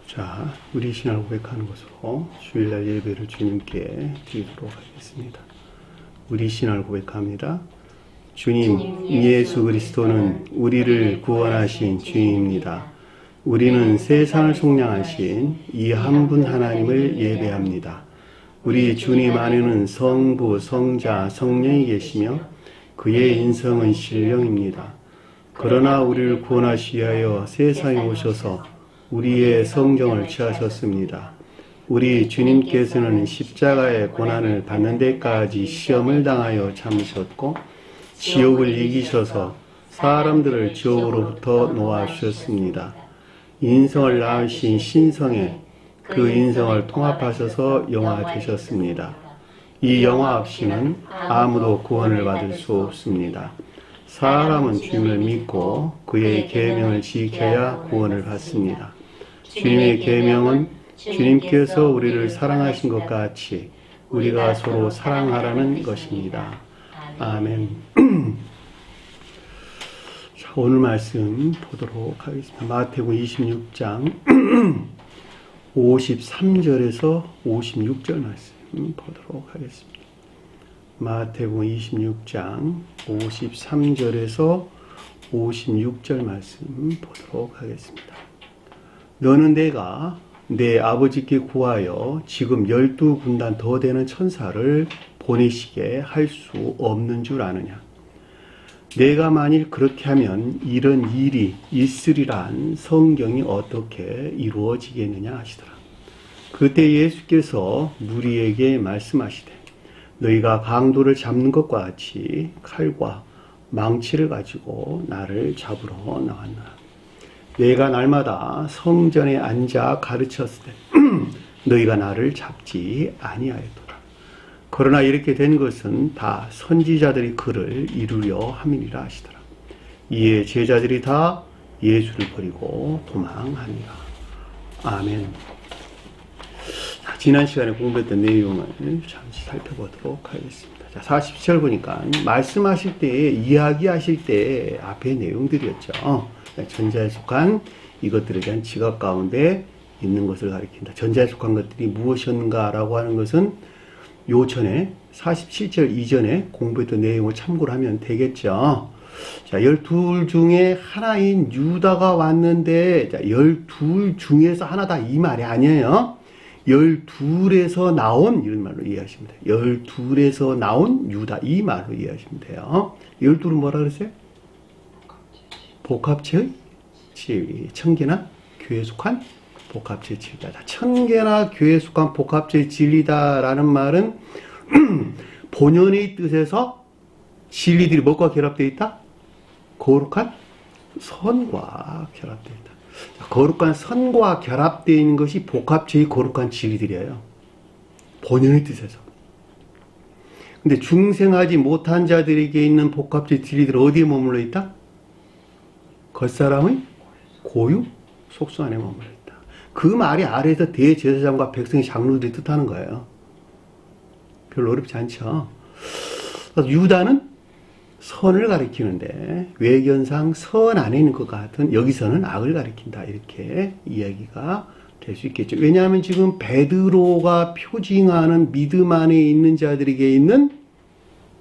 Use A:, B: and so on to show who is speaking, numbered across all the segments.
A: 자, 우리 신앙을 고백하는 것으로 주일날 예배를 주님께 드리도록 하겠습니다. 우리 신앙을 고백합니다. 주님 예수 그리스도는 우리를 구원하신 주님입니다. 우리는 세상을 속량하신 이 한 분 하나님을 예배합니다. 우리 주님 안에는 성부, 성자, 성령이 계시며 그의 인성은 신령입니다. 그러나 우리를 구원하시기 위하여 세상에 오셔서 우리의 성정을 취하셨습니다. 우리 주님께서는 십자가의 고난을 받는 데까지 시험을 당하여 참으셨고 지옥을 이기셔서 사람들을 지옥으로부터 놓아주셨습니다. 인성을 낳으신 신성에 그 인성을 통합하셔서 영화 되셨습니다. 이 영화 없이는 아무도 구원을 받을 수 없습니다. 사람은 주님을 믿고 그의 계명을 지켜야 구원을 받습니다. 주님의 계명은 주님께서 우리를 사랑하신 것 같이 우리가 서로 사랑하라는 것입니다. 아멘. 자, 오늘 말씀 보도록 하겠습니다. 마태복음 26장 53절에서 56절 말씀 보도록 하겠습니다. 마태복음 26장 53절에서 56절 말씀 보도록 하겠습니다. 너는 내가 내 아버지께 구하여 지금 12군단 더 되는 천사를 보내시게 할 수 없는 줄 아느냐? 내가 만일 그렇게 하면 이런 일이 있으리란 성경이 어떻게 이루어지겠느냐 하시더라. 그때 예수께서 무리에게 말씀하시되 너희가 강도를 잡는 것과 같이 칼과 망치를 가지고 나를 잡으러 나왔노라. 내가 날마다 성전에 앉아 가르쳤을 때 너희가 나를 잡지 아니하였도다. 그러나 이렇게 된 것은 다 선지자들이 그를 이루려 함이니라 하시더라. 이에 제자들이 다 예수를 버리고 도망하니라. 아멘. 자, 지난 시간에 공부했던 내용을 잠시 살펴보도록 하겠습니다. 자, 47절 보니까 말씀하실 때, 이야기하실 때 앞의 내용들이었죠. 전자에 속한 이것들에 대한 지각 가운데 있는 것을 가리킨다. 전자에 속한 것들이 무엇이었는가라고 하는 것은 요 전에 47절 이전에 공부했던 내용을 참고를 하면 되겠죠. 자, 12 중에 하나인 유다가 왔는데, 자, 12 중에서 하나다 이 말이 아니에요. 12에서 나온, 이런 말로 이해하시면 돼요. 12에서 나온 유다, 이 말로 이해하시면 돼요. 12는 뭐라 그랬어요? 복합체의 진리. 천계나 교회에 속한 복합체의 진리다. 천계나 교회에 속한 복합체의 진리다라는 말은 본연의 뜻에서 진리들이 뭐가 결합되어 있다? 거룩한 선과 결합되어 있다. 거룩한 선과 결합되어 있는 것이 복합체의 거룩한 진리들이에요. 본연의 뜻에서. 근데 중생하지 못한 자들에게 있는 복합체의 진리들은 어디에 머물러 있다? 겉사람의 고유 속수 안에 머물러 있다. 그 말이 아래에서 대제사장과 백성의 장로들이 뜻하는 거예요. 별로 어렵지 않죠. 유다는 선을 가리키는데 외견상 선 안에 있는 것 같은 여기서는 악을 가리킨다. 이렇게 이야기가 될 수 있겠죠. 왜냐하면 지금 베드로가 표징하는 믿음 안에 있는 자들에게 있는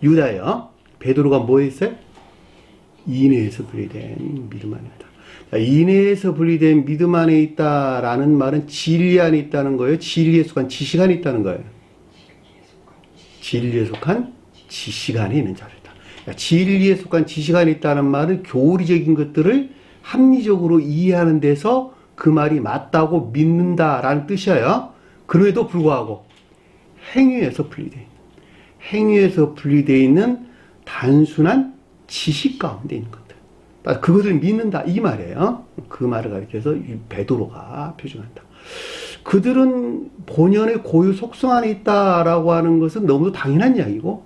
A: 유다예요. 베드로가 뭐 했어요? 인내에서 분리된 믿음 안에 있다. 자, 인내에서 분리된 믿음 안에 있다라는 말은 진리 안에 있다는 거예요. 진리에 속한 지식 안에 있다는 거예요. 진리에 속한 지식 안에 있는 자들이다. 진리에 속한 지식 안에 있다는 말은 교리적인 것들을 합리적으로 이해하는 데서 그 말이 맞다고 믿는다라는 뜻이에요. 그럼에도 불구하고 행위에서 분리되어 있는 단순한 지식 가운데 있는 것들. 그것을 믿는다. 이 말이에요. 그 말을 가리켜서 베드로가 표준한다. 그들은 본연의 고유 속성 안에 있다라고 하는 것은 너무도 당연한 이야기고,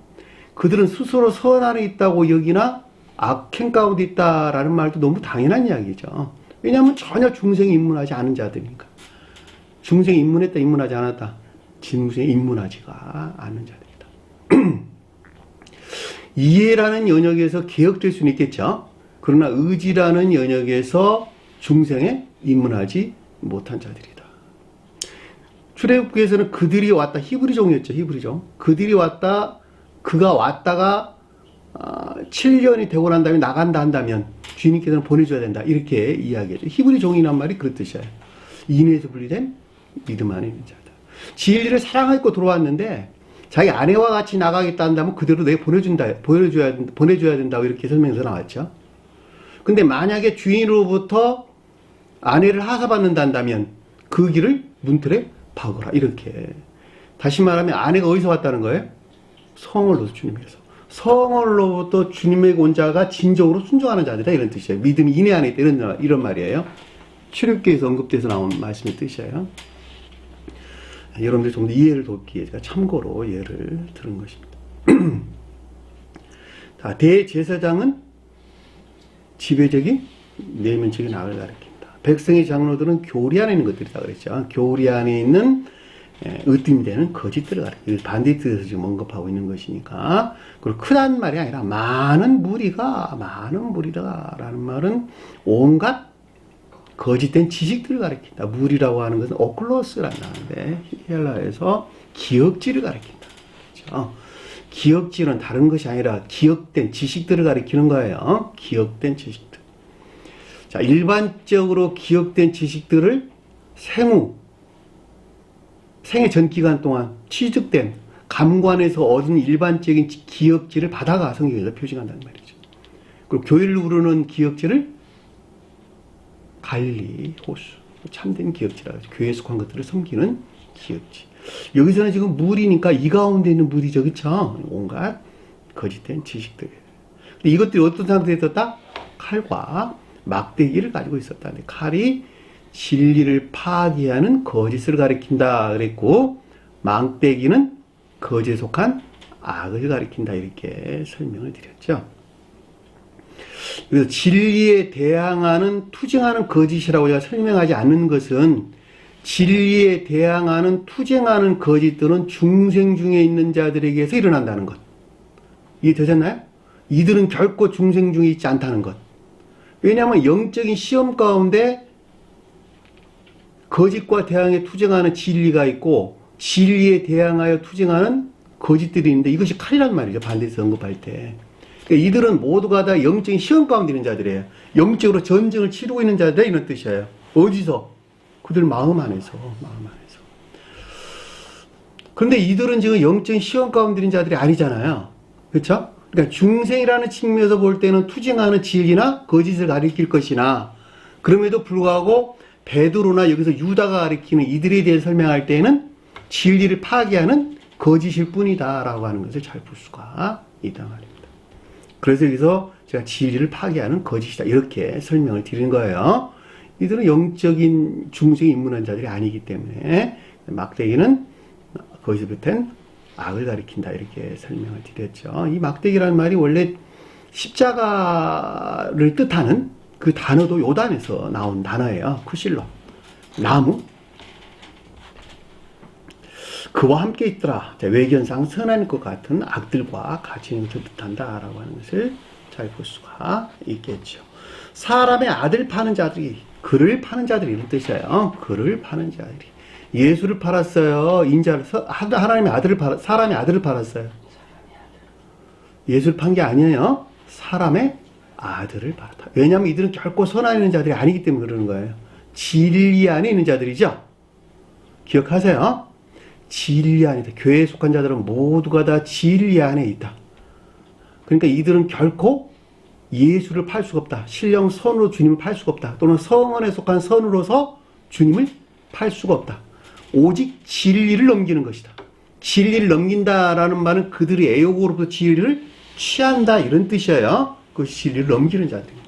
A: 그들은 스스로 선 안에 있다고 여기나 악행 가운데 있다라는 말도 너무 당연한 이야기죠. 왜냐하면 전혀 중생에 입문하지 않은 자들이니까. 중생에 입문했다, 입문하지 않았다. 진무생에 입문하지가 않는 자들이다. 이해라는 영역에서 개혁될 수는 있겠죠. 그러나 의지라는 영역에서 중생에 입문하지 못한 자들이다. 출애굽기에서는 그들이 왔다. 히브리종이었죠. 히브리종. 그들이 왔다. 그가 왔다가 7년이 되고 난 다음에 나간다 한다면 주님께서는 보내줘야 된다. 이렇게 이야기하죠. 히브리종이란 말이 그런 뜻이에요. 인해에서 분리된 믿음 안에 있는 자다. 진리를 사랑하고 들어왔는데 자기 아내와 같이 나가겠다 한다면 그대로 내가 보내줘야 된다고 이렇게 설명해서 나왔죠. 근데 만약에 주인으로부터 아내를 하사받는다 한다면 그 길을 문틀에 박으라. 이렇게. 다시 말하면 아내가 어디서 왔다는 거예요? 성을로서 주님께서. 성을로부터 주님에게 온 자가 진정으로 순종하는 자들이다. 이런 뜻이에요. 믿음이 인해 안에 있다. 이런 말이에요. 출애굽기에서 언급돼서 나온 말씀의 뜻이에요. 여러분들이 좀 더 이해를 돕기 위해 제가 참고로 예를 들은 것입니다. 자, 대제사장은 지배적인 내면적인 악을 가리킨다. 백성의 장로들은 교리 안에 있는 것들이다 그랬죠. 교리 안에 있는 으뜸이 되는 거짓들을 가리킨다. 반대 뜻에서 지금 언급하고 있는 것이니까. 그리고 크다는 말이 아니라 많은 무리다라는 말은 온갖 거짓된 지식들을 가리킨다. 무리라고 하는 것은 오클로스라는 단어인데 헬라에서 기억지를 가리킨다. 그렇죠? 기억지는 다른 것이 아니라 기억된 지식들을 가리키는 거예요. 기억된 지식들. 자, 일반적으로 기억된 지식들을 생애 전 기간 동안 취득된 감관에서 얻은 일반적인 기억지를 받아가 성경에서 표징한다는 말이죠. 그리고 교회를 우르는 기억지를 갈릴리, 호수, 참된 기억지라 하죠. 교회에 속한 것들을 섬기는 기억지. 여기서는 지금 무리니까 이 가운데 있는 무리죠. 그쵸? 온갖 거짓된 지식들. 근데 이것들이 어떤 상태에 있었다? 칼과 막대기를 가지고 있었다. 칼이 진리를 파괴하는 거짓을 가리킨다 그랬고, 막대기는 거짓에 속한 악을 가리킨다. 이렇게 설명을 드렸죠. 그래서 진리에 대항하는 투쟁하는 거짓이라고 제가 설명하지 않는 것은 진리에 대항하는 투쟁하는 거짓들은 중생 중에 있는 자들에게서 일어난다는 것. 이해되셨나요? 이들은 결코 중생 중에 있지 않다는 것. 왜냐하면 영적인 시험 가운데 거짓과 대항해 투쟁하는 진리가 있고 진리에 대항하여 투쟁하는 거짓들이 있는데 이것이 칼이란 말이죠. 반대에서 언급할 때. 그러니까 이들은 모두가 다 영적인 시험 가운데 있는 자들이에요. 영적으로 전쟁을 치르고 있는 자들이다 이런 뜻이에요. 어디서? 그들 마음 안에서. 그런데 이들은 지금 영적인 시험 가운데 있는 자들이 아니잖아요. 그렇죠? 그러니까 중생이라는 측면에서 볼 때는 투쟁하는 진리나 거짓을 가리킬 것이나 그럼에도 불구하고 베드로나 여기서 유다가 가리키는 이들에 대해 설명할 때는 진리를 파괴하는 거짓일 뿐이다 라고 하는 것을 잘 볼 수가 있단 말입니다. 그래서 여기서 제가 진리를 파괴하는 거짓이다 이렇게 설명을 드리는 거예요. 이들은 영적인 중생에 입문한 자들이 아니기 때문에 막대기는 거기서 비롯된 악을 가리킨다 이렇게 설명을 드렸죠. 이 막대기라는 말이 원래 십자가를 뜻하는 그 단어도 요단에서 나온 단어예요. 쿠실로. 나무. 그와 함께 있더라. 외견상 선한 것 같은 악들과 같이 있는 것을 뜻한다라고 하는 것을 잘 볼 수가 있겠죠. 사람의 아들 파는 자들이, 그를 파는 자들이 이런 뜻이에요. 그를 파는 자들이. 예수를 팔았어요. 인자를, 하나님의 아들을 사람의 아들을 팔았어요. 예수를 판 게 아니에요. 사람의 아들을 팔았다. 왜냐하면 이들은 결코 선안에 있는 자들이 아니기 때문에 그러는 거예요. 진리 안에 있는 자들이죠. 기억하세요. 진리 안에 있다. 교회에 속한 자들은 모두가 다 진리 안에 있다. 그러니까 이들은 결코 예수를 팔 수가 없다. 신령 선으로 주님을 팔 수가 없다. 또는 성언에 속한 선으로서 주님을 팔 수가 없다. 오직 진리를 넘기는 것이다. 진리를 넘긴다라는 말은 그들이 애욕으로부터 진리를 취한다 이런 뜻이에요. 그것이 진리를 넘기는 자들입니다.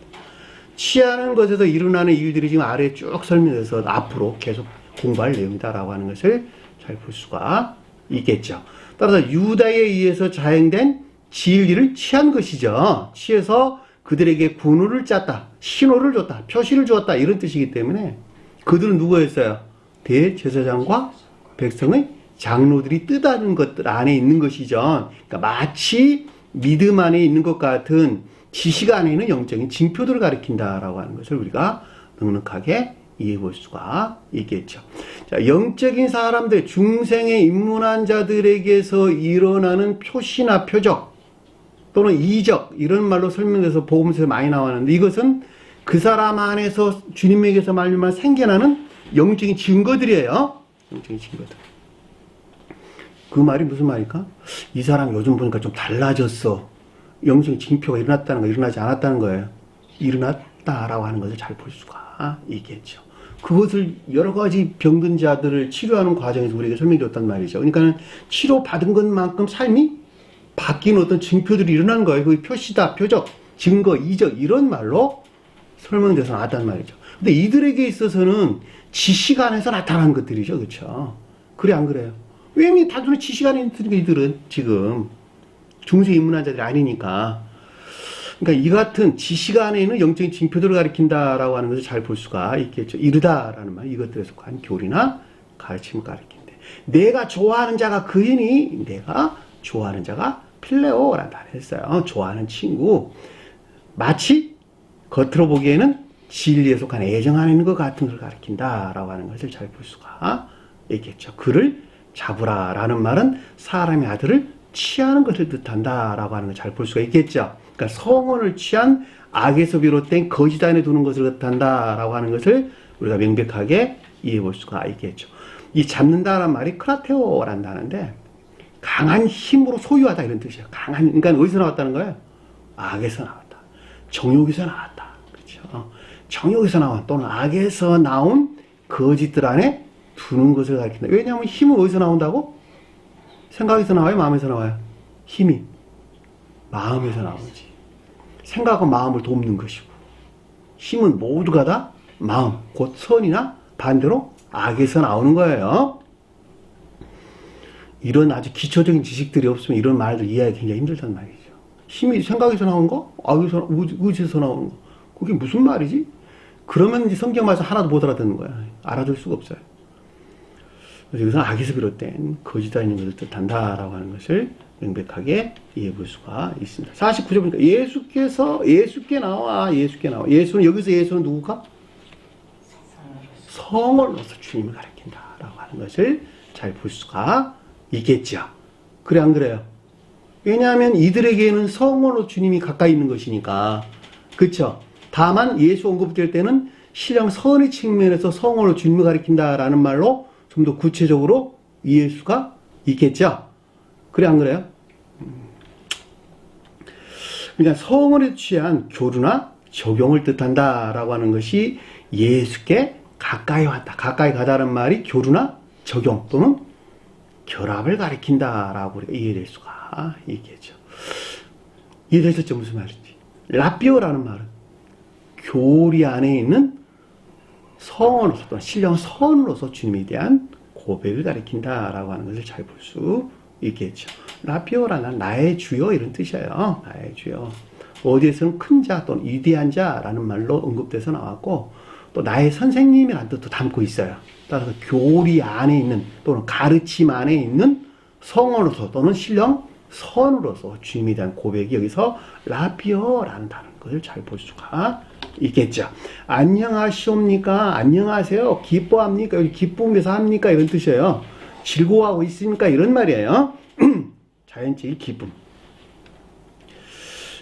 A: 취하는 것에서 일어나는 이유들이 지금 아래에 쭉 설명해서 앞으로 계속 공부할 내용이다라고 하는 것을 잘 볼 수가 있겠죠. 따라서 유다에 의해서 자행된 진리를 취한 것이죠. 취해서 그들에게 군우를 짰다. 신호를 줬다. 표시를 주었다. 이런 뜻이기 때문에 그들은 누구였어요? 대제사장과 백성의 장로들이 뜻하는 것들 안에 있는 것이죠. 그러니까 마치 믿음 안에 있는 것 같은 지식 안에 있는 영적인 징표들을 가리킨다라고 하는 것을 우리가 넉넉하게 이해해 볼 수가 있겠죠. 자, 영적인 사람들, 중생에 입문한 자들에게서 일어나는 표시나 표적 또는 이적 이런 말로 설명해서 복음서에 많이 나왔는데 이것은 그 사람 안에서 주님에게서 말미암아 생겨나는 영적인 증거들이에요. 영적인 증거들. 그 말이 무슨 말일까? 이 사람 요즘 보니까 좀 달라졌어. 영적인 징표가 일어났다는 거, 일어나지 않았다는 거예요. 일어났다라고 하는 것을 잘 볼 수가 있겠죠. 그것을 여러 가지 병든 자들을 치료하는 과정에서 우리에게 설명해줬단 말이죠. 그러니까 치료받은 것만큼 삶이 바뀌는 어떤 징표들이 일어나는 거예요. 그 표시다, 표적, 증거, 이적 이런 말로 설명돼서 나왔단 말이죠. 근데 이들에게 있어서는 지식 안에서 나타나는 것들이죠. 그렇죠? 그래 안 그래요? 왜냐면 단순히 지식 안에 있으니까 이들은 지금 중세 입문한 자들이 아니니까. 그러니까 이 같은 지식 안에 있는 영적인 징표들을 가리킨다라고 하는 것을 잘 볼 수가 있겠죠. 이르다라는 말, 이것들에 속한 교리나 가르침을 가리킨대. 내가 좋아하는 자가 그이니 내가 좋아하는 자가 필레오라는 말을 했어요. 좋아하는 친구. 마치 겉으로 보기에는 진리에 속한 애정 안에 있는 것 같은 걸 가리킨다라고 하는 것을 잘 볼 수가 있겠죠. 그를 잡으라라는 말은 사람의 아들을 취하는 것을 뜻한다라고 하는 걸 잘 볼 수가 있겠죠. 그러니까 성혼을 취한 악에서 비롯된 거짓 안에 두는 것을 뜻한다라고 하는 것을 우리가 명백하게 이해해 볼 수가 있겠죠. 이 잡는다라는 말이 크라테오라는 단어인데 강한 힘으로 소유하다 이런 뜻이에요. 강한, 그러니까 어디서 나왔다는 거예요? 악에서 나왔다. 정욕에서 나왔다. 그렇죠. 정욕에서 나온 또는 악에서 나온 거짓들 안에 두는 것을 가리킨다. 왜냐하면 힘은 어디서 나온다고? 생각에서 나와요? 마음에서 나와요? 힘이 마음에서 나오지. 생각은 마음을 돕는 것이고 힘은 모두가 다 마음, 곧 선이나 반대로 악에서 나오는 거예요. 이런 아주 기초적인 지식들이 없으면 이런 말들 이해하기 굉장히 힘들단 말이죠. 힘이 생각에서 나온 거? 악에서, 의지에서 나오는 거? 그게 무슨 말이지? 그러면 이제 성경 말씀 하나도 못 알아듣는 거야. 알아들 수가 없어요. 그래서 여기서 악에서 비롯된 거짓 아닌 것을 뜻한다라고 하는 것을 명백하게 이해해 볼 수가 있습니다. 49절 보니까 예수께 나와. 예수는 여기서 예수는 누구가? 성으로서 주님을 가리킨다라고 하는 것을 잘 볼 수가 있겠죠. 그래 안 그래요? 왜냐하면 이들에게는 성으로 주님이 가까이 있는 것이니까. 그렇죠? 다만 예수 언급될 때는 신령 선의 측면에서 성으로 주님을 가리킨다라는 말로 좀 더 구체적으로 이해할 수가 있겠죠. 그래 안 그래요? 그러니까 성을 취한 교류나 적용을 뜻한다라고 하는 것이 예수께 가까이 왔다. 가까이 가다는 말이 교류나 적용 또는 결합을 가리킨다라고 우리가 이해될 수가 있겠죠. 이해되셨죠? 무슨 말인지. 라비오라는 말은 교리 안에 있는 성으로서 또는 신령 선으로서 주님에 대한 고백을 가리킨다라고 하는 것을 잘 볼 수 있겠죠. 라비오라는 나의 주여 이런 뜻이에요. 나의 주여. 어디에서는 큰 자 또는 위대한 자라는 말로 언급돼서 나왔고 또 나의 선생님이라는 뜻도 담고 있어요. 따라서 교리 안에 있는 또는 가르침 안에 있는 성으로서 또는 신령 선으로서 주님에 대한 고백이 여기서 라비오라는 것을 잘 볼 수가 있겠죠. 안녕하시옵니까? 안녕하세요. 기뻐합니까? 여기 기쁨에서 합니까? 이런 뜻이에요. 즐거워하고 있습니까? 이런 말이에요. 자연적인 기쁨.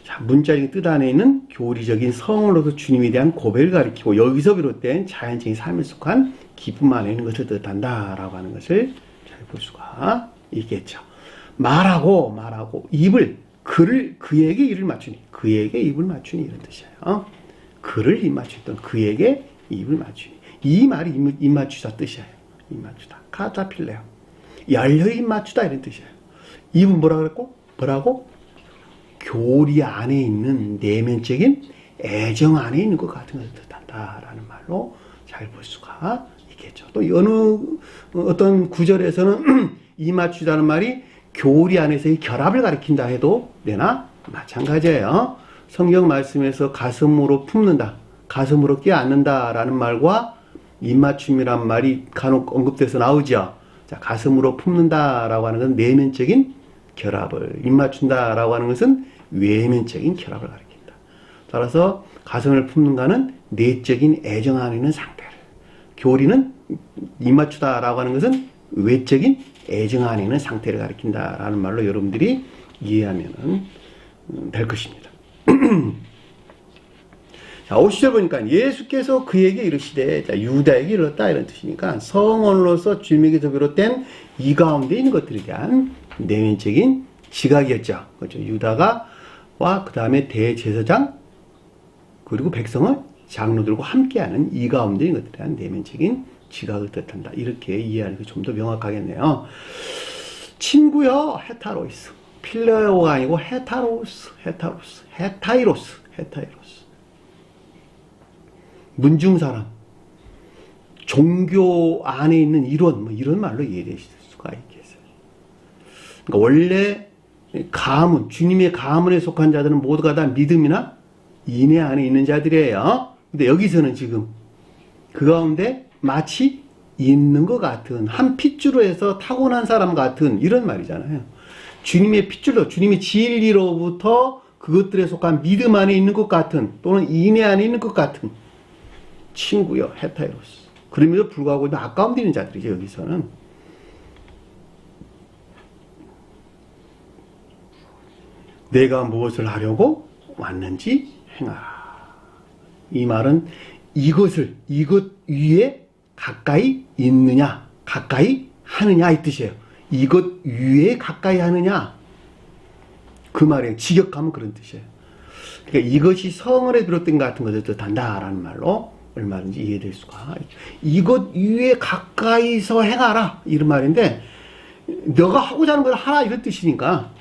A: 자, 문자적인 뜻 안에 있는 교리적인 성으로서 주님에 대한 고백을 가리키고 여기서 비롯된 자연적인 삶에 속한 기쁨 안에 있는 것을 뜻한다라고 하는 것을 잘 볼 수가 있겠죠. 말하고 입을 그에게 입을 맞추니 이런 뜻이에요. 그를 입 맞추던 그에게 입을 맞추니 이 말이 입 맞추다 뜻이에요. 입 맞추다. 카타필레요. 열려 입 맞추다 이런 뜻이에요. 입은 뭐라고? 교리 안에 있는 내면적인 애정 안에 있는 것 같은 것을 뜻한다라는 말로 잘 볼 수가 있겠죠. 또 어떤 구절에서는 입 맞추다는 말이 교리 안에서의 결합을 가리킨다 해도 되나? 마찬가지예요. 성경 말씀에서 가슴으로 품는다, 가슴으로 껴안는다 라는 말과 입맞춤이란 말이 간혹 언급돼서 나오죠. 자, 가슴으로 품는다 라고 하는 것은 내면적인 결합을, 입맞춘다 라고 하는 것은 외면적인 결합을 가리킨다. 따라서 가슴을 품는가는 내적인 애정 안에 있는 상태를, 교리는 입맞추다라고 하는 것은 외적인 애정 안에 있는 상태를 가리킨다라는 말로 여러분들이 이해하면 될 것입니다. 자, 50절 보니까 예수께서 그에게 이르시되, 자, 유다에게 이르렀다 이런 뜻이니까 성원으로서 주님에게서 비롯된 이 가운데 있는 것들에 대한 내면적인 지각이었죠. 그렇죠. 유다가와 그 다음에 대제사장 그리고 백성을 장로들과 함께하는 이 가운데 있는 것들에 대한 내면적인 지각을 뜻한다. 이렇게 이해하는 게 좀 더 명확하겠네요. 친구여 헤타로이스, 필레오가 아니고 헤타이로스. 문중사람, 종교 안에 있는 이론, 뭐 이런 말로 이해될 수가 있겠어요. 그러니까 원래 가문, 주님의 가문에 속한 자들은 모두가 다 믿음이나 인애 안에 있는 자들이에요. 근데 여기서는 지금 그 가운데 마치 있는 것 같은, 한 핏줄로 해서 타고난 사람 같은 이런 말이잖아요. 주님의 핏줄로, 주님의 진리로부터 그것들에 속한 믿음 안에 있는 것 같은, 또는 인애 안에 있는 것 같은 친구여 헤타이로스. 그럼에도 불구하고 아까운데 있는 자들이죠. 여기서는 내가 무엇을 하려고 왔는지 행하라. 이 말은 이것 위에 가까이 있느냐, 가까이 하느냐 이 뜻이에요. 이것 위에 가까이 하느냐, 그 말이에요. 직역하면 그런 뜻이에요. 그러니까 이것이 성을에 비롯된 것 같은 것을 뜻한다라는 말로 얼마든지 이해될 수가 있죠. 이것 위에 가까이서 행하라 이런 말인데, 너가 하고자 하는 걸 하라 이런 뜻이니까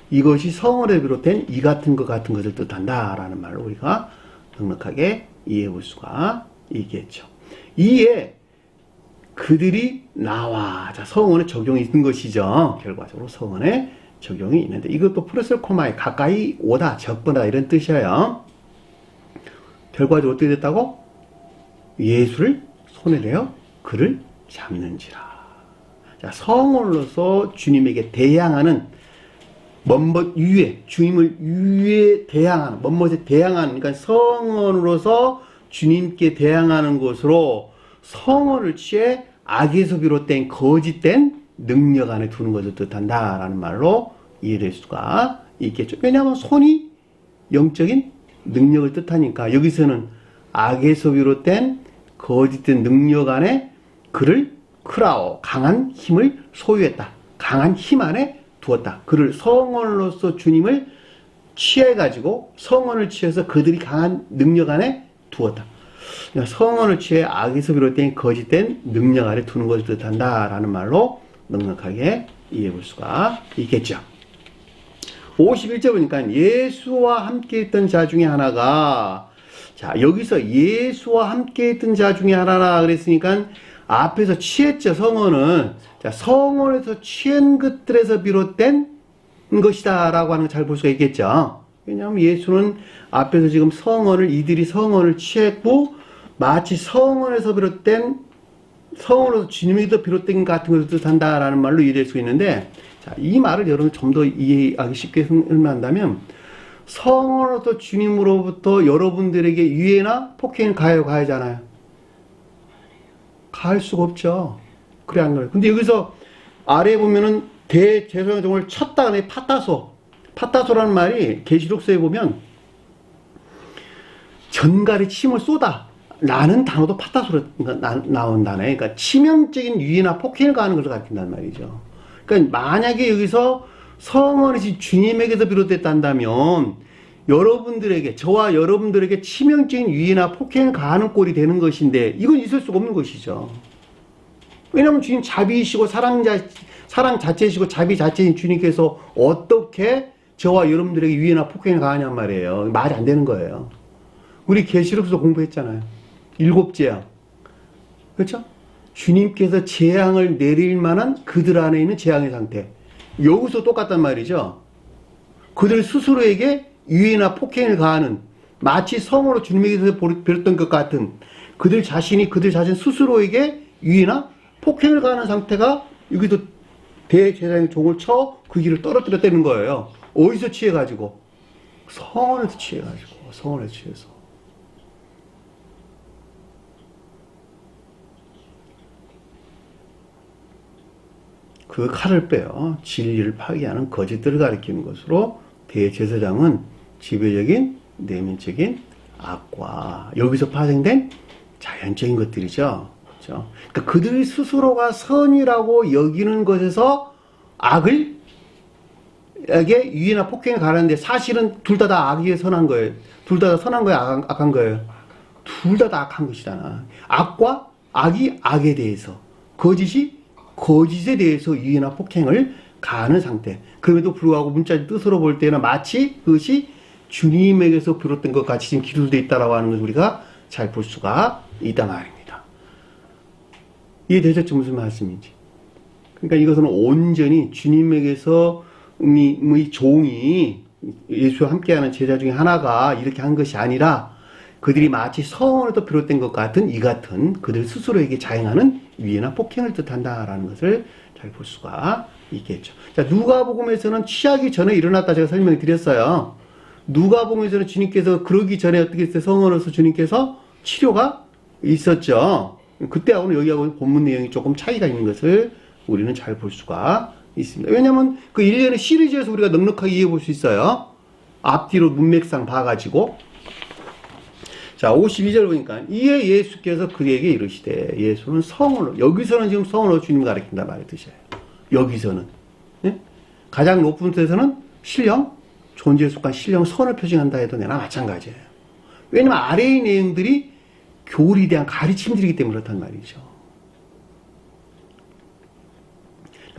A: 이것이 성을에 비롯된 이 같은 것을 뜻한다라는 말로 우리가 넉넉하게 이해해 볼 수가 있겠죠. 이에 그들이 나와, 자, 성언에 적용이 있는 것이죠. 결과적으로 성언에 적용이 있는데, 이것도 프로셀코마에 가까이 오다, 접근하다 이런 뜻이에요. 결과적으로 어떻게 됐다고? 예수를 손에 내어 그를 잡는지라. 자, 성언으로서 주님에게 대항하는, 먼것 위에, 주님을 위에 대항하는, 먼것에 대항하는, 그러니까 성언으로서 주님께 대항하는 것으로 성언을 취해 악에서 비롯된 거짓된 능력 안에 두는 것을 뜻한다라는 말로 이해될 수가 있겠죠. 왜냐하면 손이 영적인 능력을 뜻하니까 여기서는 악에서 비롯된 거짓된 능력 안에 그를 크라오, 강한 힘을 소유했다. 강한 힘 안에 두었다. 그를 성언으로서 주님을 취해가지고 성언을 취해서 그들이 강한 능력 안에 두었다. 그러니까 성언을 취해 악에서 비롯된 거짓된 능력 아래 두는 것을 뜻한다라는 말로 넉넉하게 이해해 볼 수가 있겠죠. 51절 보니까 예수와 함께 있던 자 중에 하나가, 자, 여기서 예수와 함께 있던 자 중에 하나라 그랬으니까 앞에서 취했죠, 성언은. 자, 성언에서 취한 것들에서 비롯된 것이다 라고 하는 걸 잘 볼 수가 있겠죠. 왜냐하면 예수는 앞에서 지금 이들이 성언을 취했고, 마치 성언에서 비롯된, 성언으로서 주님에게도 비롯된 것 같은 것을 뜻한다라는 말로 이해될 수 있는데, 자, 이 말을 여러분 좀 더 이해하기 쉽게 설명한다면, 성언으로서 주님으로부터 여러분들에게 유해나 폭행을 가해잖아요. 가할 수가 없죠. 그래 안 그래요? 근데 여기서 아래에 보면은 대제사장 종을 쳤다, 파타소라는 말이 계시록서에 보면 전갈에 침을 쏟아 라는 단어도 파타소로 나온 단어예요. 그러니까 치명적인 유해나 폭행을 가하는 것을 가리킨단 말이죠. 그러니까 만약에 여기서 성언이 주님에게서 비롯됐다면 여러분들에게, 저와 여러분들에게 치명적인 유해나 폭행을 가하는 꼴이 되는 것인데, 이건 있을 수가 없는 것이죠. 왜냐하면 주님 자비이시고 사랑 자체이시고 자비 자체인 주님께서 어떻게 저와 여러분들에게 유해나 폭행을 가하냔 말이에요. 말이 안 되는 거예요. 우리 계시록서 공부했잖아요. 7재앙. 그렇죠? 주님께서 재앙을 내릴 만한 그들 안에 있는 재앙의 상태. 여기서 똑같단 말이죠. 그들 스스로에게 유해나 폭행을 가하는, 마치 성으로 주님에게서 베렸던 것 같은 그들 자신 스스로에게 유해나 폭행을 가하는 상태가 여기도 대제사장의 종을 쳐 그 길을 떨어뜨렸다는 거예요. 어디서 취해가지고? 성원에서 취해서. 그 칼을 빼어 진리를 파괴하는 거짓들을 가리키는 것으로 대제사장은 지배적인 내면적인 악과 여기서 파생된 자연적인 것들이죠. 그렇죠? 그러니까 그들 스스로가 선이라고 여기는 것에서 악을 에게 유해나 폭행에 가는데 사실은 둘 다 악이에 선한 거예요. 둘 다 선한 거예요, 악한 거예요. 둘 다 악한 것이잖아. 악과 악이 악에 대해서, 거짓이 거짓에 대해서 유해나 폭행을 가하는 상태. 그럼에도 불구하고 문자의 뜻으로 볼 때는 마치 그것이 주님에게서 비롯된 것 같이 지금 기술되어 있다라고 하는 것을 우리가 잘 볼 수가 있단 말입니다. 이해되셨죠? 무슨 말씀인지. 그러니까 이것은 온전히 주님에게서 이 종이 예수와 함께하는 제자 중에 하나가 이렇게 한 것이 아니라 그들이 마치 성원에서 비롯된 것 같은 이 같은 그들 스스로에게 자행하는 위해나 폭행을 뜻한다라는 것을 잘 볼 수가 있겠죠. 자, 누가복음에서는 취하기 전에 일어났다 제가 설명을 드렸어요. 누가복음에서는 주님께서 그러기 전에 어떻게 했어요? 성원으로서 주님께서 치료가 있었죠. 그때하고는 여기하고 본문 내용이 조금 차이가 있는 것을 우리는 잘 볼 수가 있습니다. 왜냐하면 그 일련의 시리즈에서 우리가 넉넉하게 이해해 볼 수 있어요. 앞뒤로 문맥상 봐가지고. 자, 52절 보니까 이에 예수께서 그에게 이르시되 예수는 성으로, 여기서는 지금 성으로 주님을 가리킨다 말의 뜻이에요. 여기서는. 네? 가장 높은 뜻에서는 신령, 존재에 속한 신령 선을 표징한다 해도 내나 마찬가지예요. 왜냐면 아래의 내용들이 교리에 대한 가르침들이기 때문에 그렇단 말이죠.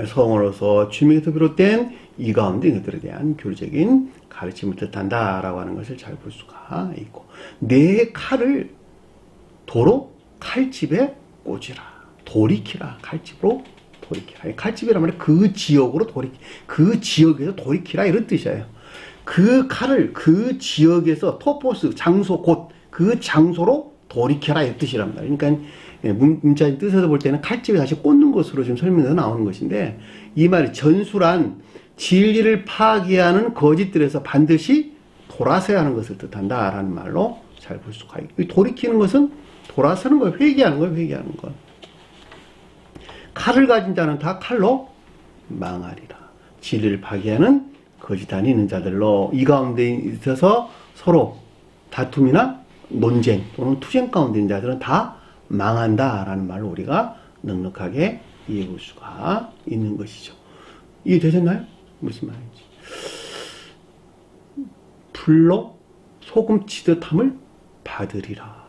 A: 성으로서 주님에게서 비롯된 이 가운데 이것들에 대한 교리적인 가르침을 뜻한다라고 하는 것을 잘 볼 수가 있고, 내 칼을 도로 칼집에 꽂으라. 돌이키라. 칼집으로 돌이키라. 칼집이란 말은 그 지역으로 그 지역에서 돌이키라 이런 뜻이에요. 그 칼을 그 지역에서 토포스, 장소, 곧 그 장소로 돌이켜라 이 뜻이란 말이에요. 그러니까 문자의 뜻에서 볼 때는 칼집에 다시 꽂는 것으로 지금 설명해서 나오는 것인데, 이 말이 전술한 진리를 파괴하는 거짓들에서 반드시 돌아서야 하는 것을 뜻한다라는 말로 잘 볼 수가 있고, 돌이키는 것은 돌아서는 거예요. 회개하는 거예요. 회개하는 것. 칼을 가진 자는 다 칼로 망하리라. 진리를 파괴하는 거짓 아닌 자들로 이 가운데 있어서 서로 다툼이나 논쟁 또는 투쟁 가운데 있는 자들은 다 망한다라는 말로 우리가 넉넉하게 이해해 볼 수가 있는 것이죠. 이해되셨나요? 무슨 말인지. 불로 소금 치듯 함을 받으리라.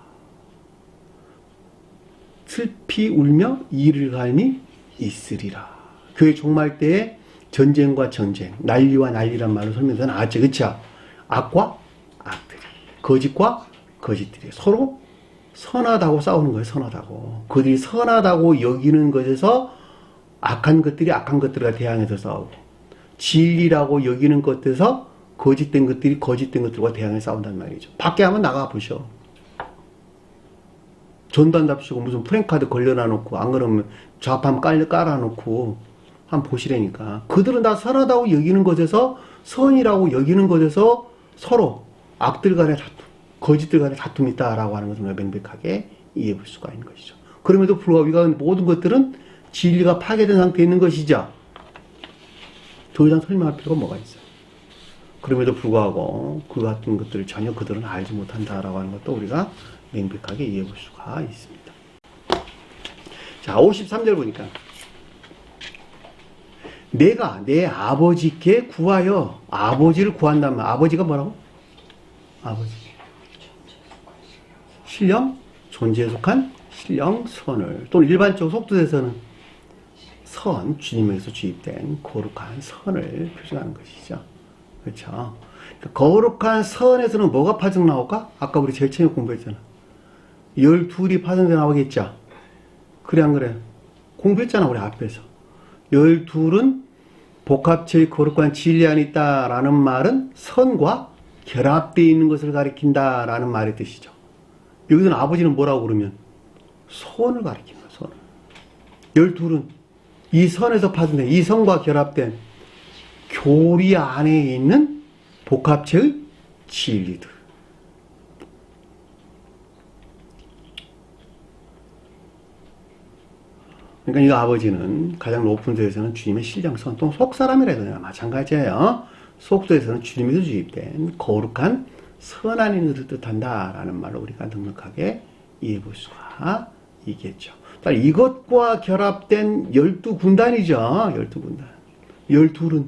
A: 슬피 울며 이를 갈미 있으리라. 교회 종말 때에 전쟁과 전쟁, 난리와 난리란 말로 설명해서 나왔죠. 그쵸? 악과 악들이, 거짓과 거짓들이 서로 선하다고 싸우는 거예요. 선하다고. 그들이 선하다고 여기는 것에서 악한 것들이 악한 것들과 대항해서 싸우고, 진리라고 여기는 것에서 거짓된 것들이 거짓된 것들과 대항해서 싸운단 말이죠. 밖에 한번 나가보셔. 전단답시고 무슨 프랭카드 걸려놔놓고, 안 그러면 좌판 깔아놓고 한번 보시라니까. 그들은 다 선하다고 여기는 것에서, 선이라고 여기는 것에서 서로 악들 간의 다툼, 거짓들 간의 다툼이 있다라고 하는 것을 명백하게 이해해 볼 수가 있는 것이죠. 그럼에도 불구하고 모든 것들은 진리가 파괴된 상태에 있는 것이죠. 더 이상 설명할 필요가 뭐가 있어요. 그럼에도 불구하고 그 같은 것들을 전혀 그들은 알지 못한다라고 하는 것도 우리가 명백하게 이해해 볼 수가 있습니다. 자, 53절 보니까 내가 내 아버지께 구하여, 아버지를 구한다면 아버지가 뭐라고? 아버지. 신령, 존재에 속한 신령 선을, 또는 일반적 속뜻에서는 선, 주님에게서 주입된 거룩한 선을 표시하는 것이죠. 그렇죠? 거룩한 선에서는 뭐가 파생 나올까? 아까 우리 제일 처음에 공부했잖아. 12이 파생돼 나오겠죠? 그래 안 그래? 공부했잖아 우리 앞에서. 12은 복합체의 거룩한 진리 안에 있다라는 말은 선과 결합되어 있는 것을 가리킨다라는 말의 뜻이죠. 여기서는 아버지는 뭐라고 그러면 선을 가리키는 거예요. 선을. 12은 이 선에서 파생된, 이 선과 결합된 교리 안에 있는 복합체의 진리들. 그러니까 이 아버지는 가장 높은 데에서는 주님의 신령선, 또 속사람이라도 마찬가지예요. 속도에서는 주님에서 주입된 거룩한 선한 인을 뜻한다라는 말로 우리가 넉넉하게 이해해 볼 수가 있겠죠. 이것과 결합된 12군단이죠. 12군단. 12은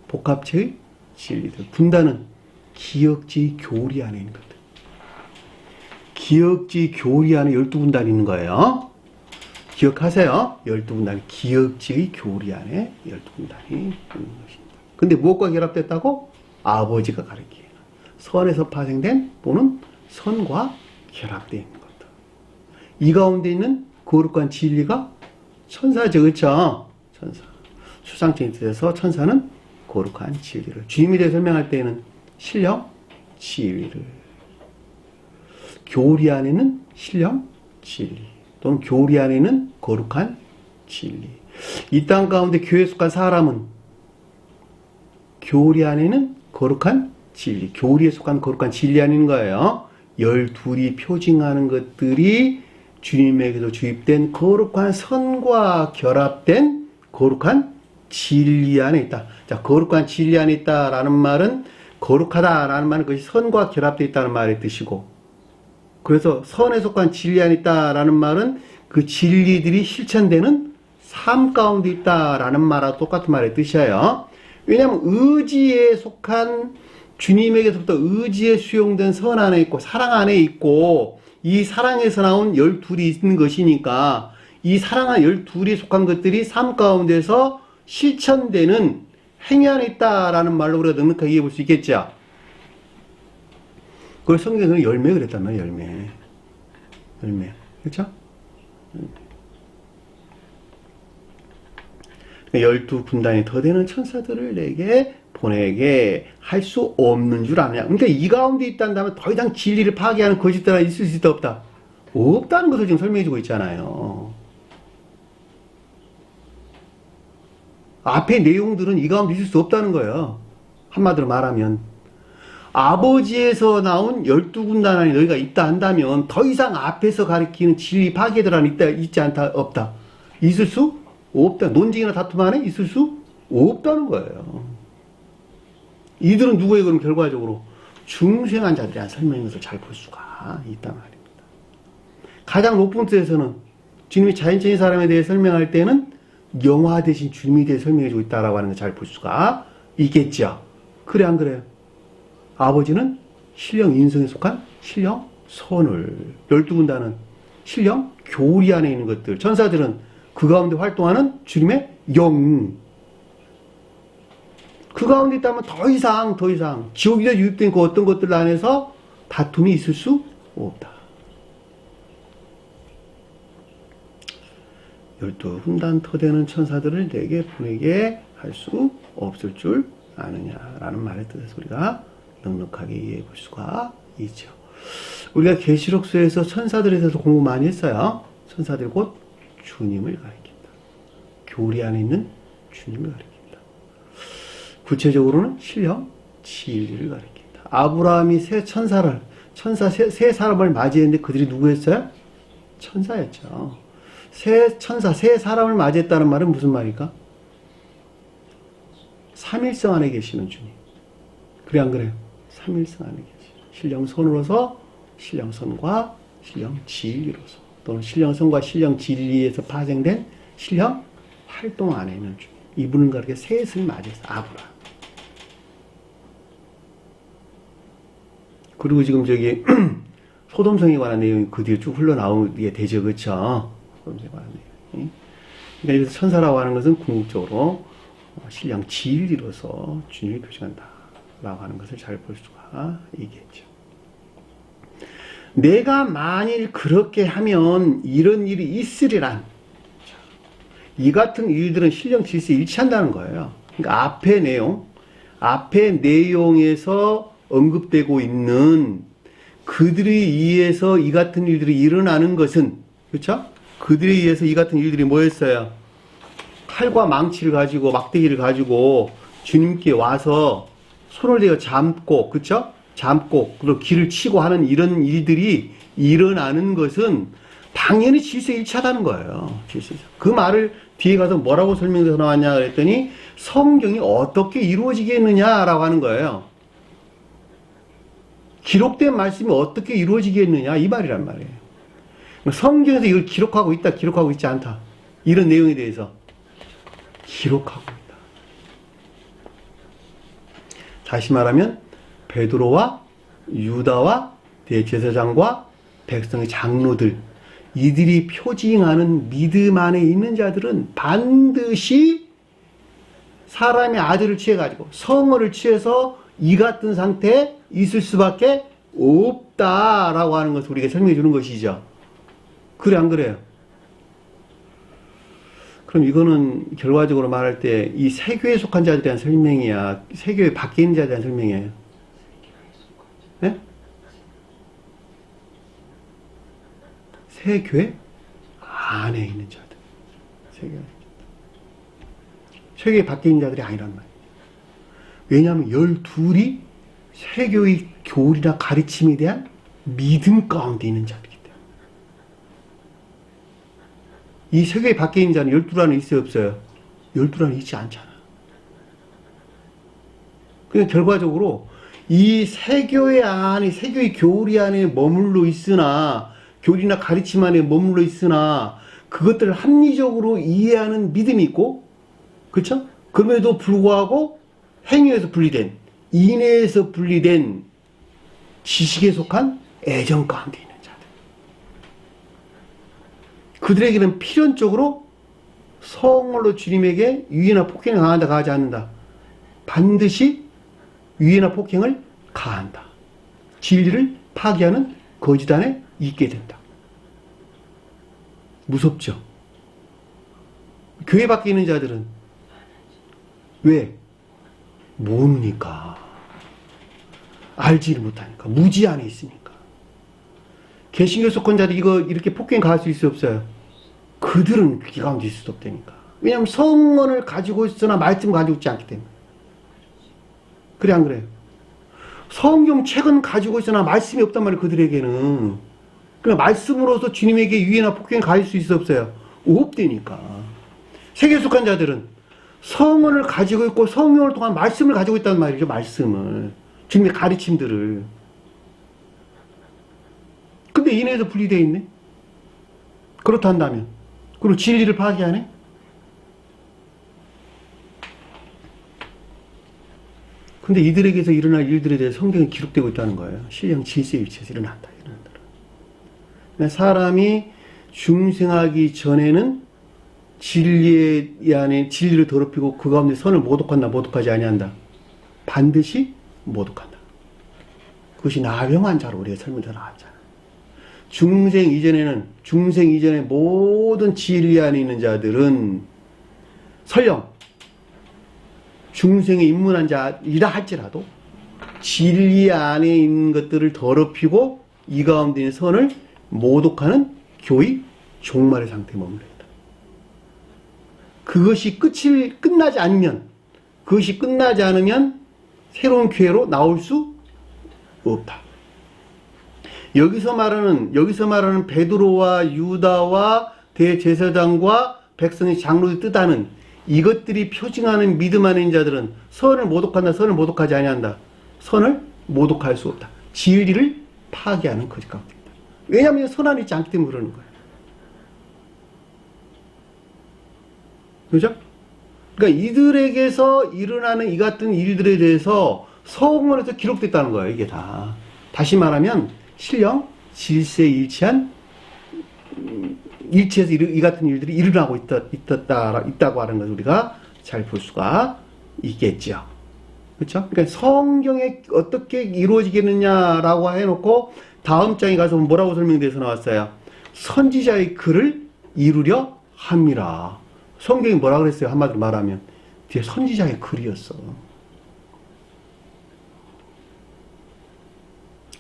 A: 복합체의 진리들. 군단은 기역지 교리 안에 있는 것들. 기역지 교리 안에 12군단이 있는 거예요. 기억하세요. 12군단이 기역지의 교리 안에 12군단이 있는 것입니다. 근데 무엇과 결합됐다고? 아버지가 가르치는 선에서 파생된 또는 선과 결합되어 있는 것들. 이 가운데 있는 거룩한 진리가 천사죠. 그렇죠? 천사. 수상적인 뜻에서 천사는 거룩한 진리를, 주님에 대해 설명할 때에는 신령 진리를, 교리 안에는 신령 진리 또는 교리 안에는 거룩한 진리. 이 땅 가운데 교회에 속한 사람은 교리 안에는 거룩한 진리, 교리에 속한 거룩한 진리 안에 있는 거예요. 12이 표징하는 것들이 주님에게서 주입된 거룩한 선과 결합된 거룩한 진리 안에 있다. 자, 거룩한 진리 안에 있다라는 말은, 거룩하다라는 말은 그것이 선과 결합되어 있다는 말의 뜻이고, 그래서 선에 속한 진리 안에 있다라는 말은 그 진리들이 실천되는 삶 가운데 있다라는 말하고 똑같은 말의 뜻이에요. 왜냐하면 의지에 속한, 주님에게서부터 의지에 수용된 선 안에 있고 사랑 안에 있고, 이 사랑에서 나온 12이 있는 것이니까 이 사랑한 12이 속한 것들이 삶 가운데서 실천되는 행위 안에 있다라는 말로 우리가 넉넉하게 이해해 볼 수 있겠죠. 그걸 성경에서는 열매 그랬단 말이에요. 열매. 그렇죠? 12군단이 더 되는 천사들을 내게 보내게 할 수 없는 줄 아느냐. 그러니까 이 가운데 있다면 더 이상 진리를 파괴하는 거짓들이 있을 수 있다 없다? 없다는 것을 지금 설명해 주고 있잖아요. 앞에 내용들은 이 가운데 있을 수 없다는 거예요. 한마디로 말하면 아버지에서 나온 12군단 안에 너희가 있다 한다면 더 이상 앞에서 가리키는 진리 파괴들 안에 있지 않다 없다? 있을 수 없다. 논쟁이나 다툼 안에 있을 수 없다는 거예요. 이들은 누구예요? 그럼 결과적으로 중생한 자들이란 설명인 것을 잘 볼 수가 있단 말입니다. 가장 높은 뜻에서는 주님이 자연적인 사람에 대해 설명할 때는 영화 대신 주님에 대해 설명해주고 있다라고 하는 걸 잘 볼 수가 있겠죠. 그래 안 그래요? 아버지는 신령 인성에 속한 신령 선을, 12군단은 신령 교리 안에 있는 것들, 천사들은 그 가운데 활동하는 주님의 영, 그 가운데 있다면 더 이상 지옥에서 유입된 그 어떤 것들 안에서 다툼이 있을 수 없다. 12군단 더 되는 천사들을 내게 보내게 할 수 없을 줄 아느냐라는 말의 뜻에서 우리가 넉넉하게 이해해 볼 수가 있죠. 우리가 계시록서에서 천사들에 대해서 공부 많이 했어요. 천사들 곧 주님을 가리킨다. 교리 안에 있는 주님을 가리킨다. 구체적으로는 신령 진리를 가리킨다. 아브라함이 세 사람을 맞이했는데 그들이 누구였어요? 천사였죠. 세 사람을 맞이했다는 말은 무슨 말일까? 삼일성 안에 계시는 주님. 그래 안 그래요? 삼일성 안에 계시는 신령선으로서, 신령선과 신령진리로서, 또는 신령선과 신령진리에서 파생된 신령 활동 안에 있는 주님. 이분은 그렇게 셋을 맞이했어. 아브라함. 그리고 지금 저기 소돔성에 관한 내용이 그 뒤에 쭉 흘러나오게 되죠. 그렇죠? 소돔성에 관한 내용. 그러니까 여기서 천사라고 하는 것은 궁극적으로 신령 진리로서 주님을 표시한다 라고 하는 것을 잘 볼 수가 있겠죠. 내가 만일 그렇게 하면 이런 일이 있으리란, 이 같은 일들은 신령 질서에 일치한다는 거예요. 그러니까 앞의 내용에서 언급되고 있는 그들에 의해서 이 같은 일들이 일어나는 것은, 그렇죠? 그들에 의해서 이 같은 일들이 뭐였어요? 칼과 망치를 가지고, 막대기를 가지고 주님께 와서 손을 대어 잡고, 그렇죠? 잡고 그리고 길을 치고 하는 이런 일들이 일어나는 것은 당연히 질서일치하다는 거예요. 질서일치. 그 말을 뒤에 가서 뭐라고 설명해서 나왔냐 그랬더니 성경이 어떻게 이루어지겠느냐라고 하는 거예요. 기록된 말씀이 어떻게 이루어지겠느냐 이 말이란 말이에요. 성경에서 이걸 기록하고 있다, 기록하고 있지 않다. 이런 내용에 대해서 기록하고 있다. 다시 말하면 베드로와 유다와 대제사장과 백성의 장로들, 이들이 표징하는 믿음 안에 있는 자들은 반드시 사람의 아들을 취해가지고 성어를 취해서 이 같은 상태에 있을 수밖에 없다라고 하는 것을 우리에게 설명해 주는 것이죠. 그래 안 그래요? 그럼 이거는 결과적으로 말할 때 이 세교에 속한 자들에 대한 설명이야? 세교에 밖에 있는 자들에 대한 설명이에요? 네? 세교회 안에 있는 자들. 세교회 밖에 있는 자들이 아니란 말이에요. 왜냐하면 12이 세교의 교리나 가르침에 대한 믿음 가운데 있는 자들이기 때문에. 이 세교회 밖에 있는 자는 12 안에 있어요, 없어요? 12 안에 있지 않잖아. 그러니까 결과적으로 이 세교회 안에, 세교의 교리 안에 머물러 있으나, 교리나 가르침 안에 머물러 있으나, 그것들을 합리적으로 이해하는 믿음이 있고, 그렇죠? 그럼에도 불구하고 행위에서 분리된, 인내에서 분리된 지식에 속한 애정 가운데 있는 자들. 그들에게는 필연적으로 성월로 주님에게 유해나 폭행을 가한다, 가하지 않는다. 반드시 유해나 폭행을 가한다. 진리를 파괴하는 거짓 안에 있게 된다. 무섭죠? 교회 밖에 있는 자들은 왜? 모르니까. 알지를 못하니까. 무지 안에 있으니까. 개신교 속한 자들 이거 이렇게 폭행 가할 수 있어요, 없어요? 그들은 그 가운데 있을 수 없다니까. 왜냐하면 성언을 가지고 있으나 말씀 가지고 있지 않기 때문에. 그래 안 그래요? 성경책은 가지고 있으나 말씀이 없단 말이에요, 그들에게는. 그러니까 말씀으로서 주님에게 유해나 폭행을 가할 수 있어, 없어요? 없다니까. 세계에 속한 자들은 성언을 가지고 있고 성령을 통한 말씀을 가지고 있단 말이죠. 말씀을. 주님의 가르침들을. 근데 인해서 분리되어 있네. 그렇다 한다면. 그리고 진리를 파괴하네. 근데 이들에게서 일어날 일들에 대해 성경이 기록되고 있다는 거예요. 신령 질서에 위치해서 일어난다. 그러니까 사람이 중생하기 전에는 진리 안에 진리를 더럽히고 그 가운데 선을 모독한다, 모독하지 아니한다. 반드시 모독한다. 그것이 나병한 자로 우리가 설명을 나왔잖아. 중생 이전의 모든 진리 안에 있는 자들은 설령 중생에 입문한 자이라 할지라도 진리 안에 있는 것들을 더럽히고 이 가운데 있는 선을 모독하는 교의 종말의 상태에 머물러 있다. 그것이 끝나지 않으면 새로운 기회로 나올 수 없다. 여기서 말하는 베드로와 유다와 대제사장과 백성의 장로들 뜻하는 이것들이 표징하는 믿음 안에 있는 자들은 선을 모독한다, 선을 모독하지 아니한다. 선을 모독할 수 없다. 진리를 파괴하는 거짓 가운데 있다. 왜냐하면 선 안에 있지 않기 때문에 그러는 거예요. 그죠? 그러니까 이들에게서 일어나는 이 같은 일들에 대해서 서원에서 기록됐다는 거예요. 이게 다. 다시 말하면 신령 질서에 일치해서 이 같은 일들이 일어나고 있다고 하는 것을 우리가 잘 볼 수가 있겠죠. 그렇죠? 그러니까 성경에 어떻게 이루어지겠느냐라고 해놓고 다음 장에 가서 뭐라고 설명돼서 나왔어요? 선지자의 글을 이루려 함이라. 성경이 뭐라 그랬어요? 한마디로 말하면 뒤에 선지자의 글이었어.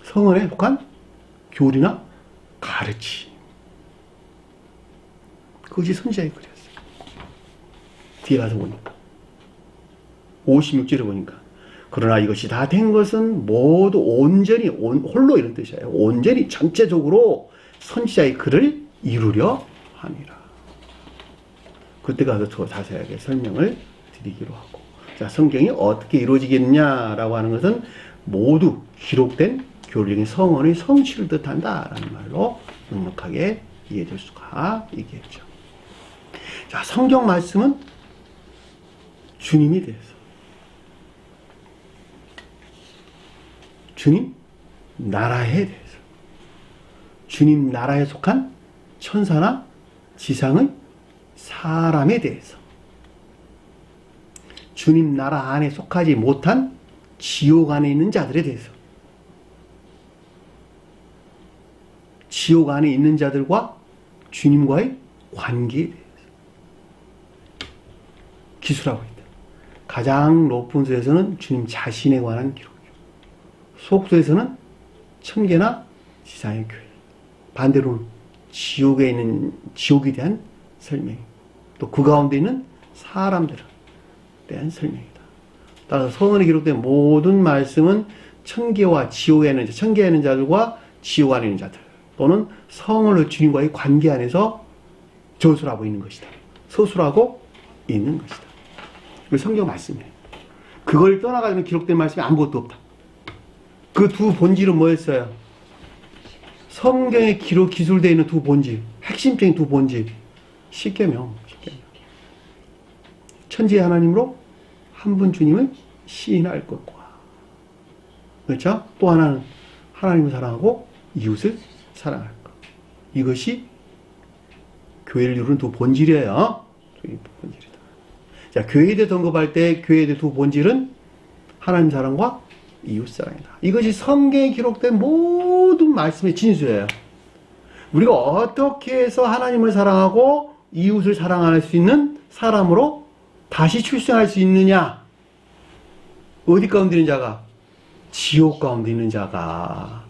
A: 성언에 속한 교리나 가르침. 그것이 선지자의 글이었어요. 뒤에 가서 보니까 56절에 보니까 그러나 이것이 다 된 것은 모두 온전히 홀로 이런 뜻이에요. 온전히 전체적으로 선지자의 글을 이루려 함이라. 그때 가서 더 자세하게 설명을 드리기로 하고. 자, 성경이 어떻게 이루어지겠냐라고 하는 것은 모두 기록된 교리적인 성언의 성취를 뜻한다라는 말로 넉넉하게 이해될 수가 있겠죠. 자, 성경 말씀은 주님에 대해서, 주님 나라에 대해서, 주님 나라에 속한 천사나 지상의 사람에 대해서, 주님 나라 안에 속하지 못한 지옥 안에 있는 자들에 대해서, 지옥 안에 있는 자들과 주님과의 관계에 대해서 기술하고 있다. 가장 높은 수에서는 주님 자신에 관한 기록이고, 속수에서는 천계나 지상의 교회, 반대로는 지옥에 있는 지옥에 대한 설명, 또 그 가운데 있는 사람들에 대한 설명이다. 따라서 성경에 기록된 모든 말씀은 천계와 지옥에 있는 자, 천계에 있는 자들과 지옥 안에 있는 자들, 또는 성을 주님과의 관계 안에서 저술하고 있는 것이다. 서술하고 있는 것이다. 그 성경 말씀이에요. 그걸 떠나가지고 기록된 말씀이 아무것도 없다. 그 두 본질은 뭐였어요? 성경에 기술되어 있는 두 본질, 핵심적인 두 본질. 십계명. 천지의 하나님으로 한 분 주님을 시인할 것과, 그렇죠? 또 하나는 하나님을 사랑하고 이웃을 사랑할 것. 이것이 교회를 이루는 두 본질이에요. 두 본질이다. 자, 교회에 대해 언급할 때 교회에 대해 두 본질은 하나님 사랑과 이웃 사랑이다. 이것이 성경에 기록된 모든 말씀의 진수예요. 우리가 어떻게 해서 하나님을 사랑하고 이웃을 사랑할 수 있는 사람으로 다시 출생할 수 있느냐? 어디 가운데 있는 자가? 지옥 가운데 있는 자가.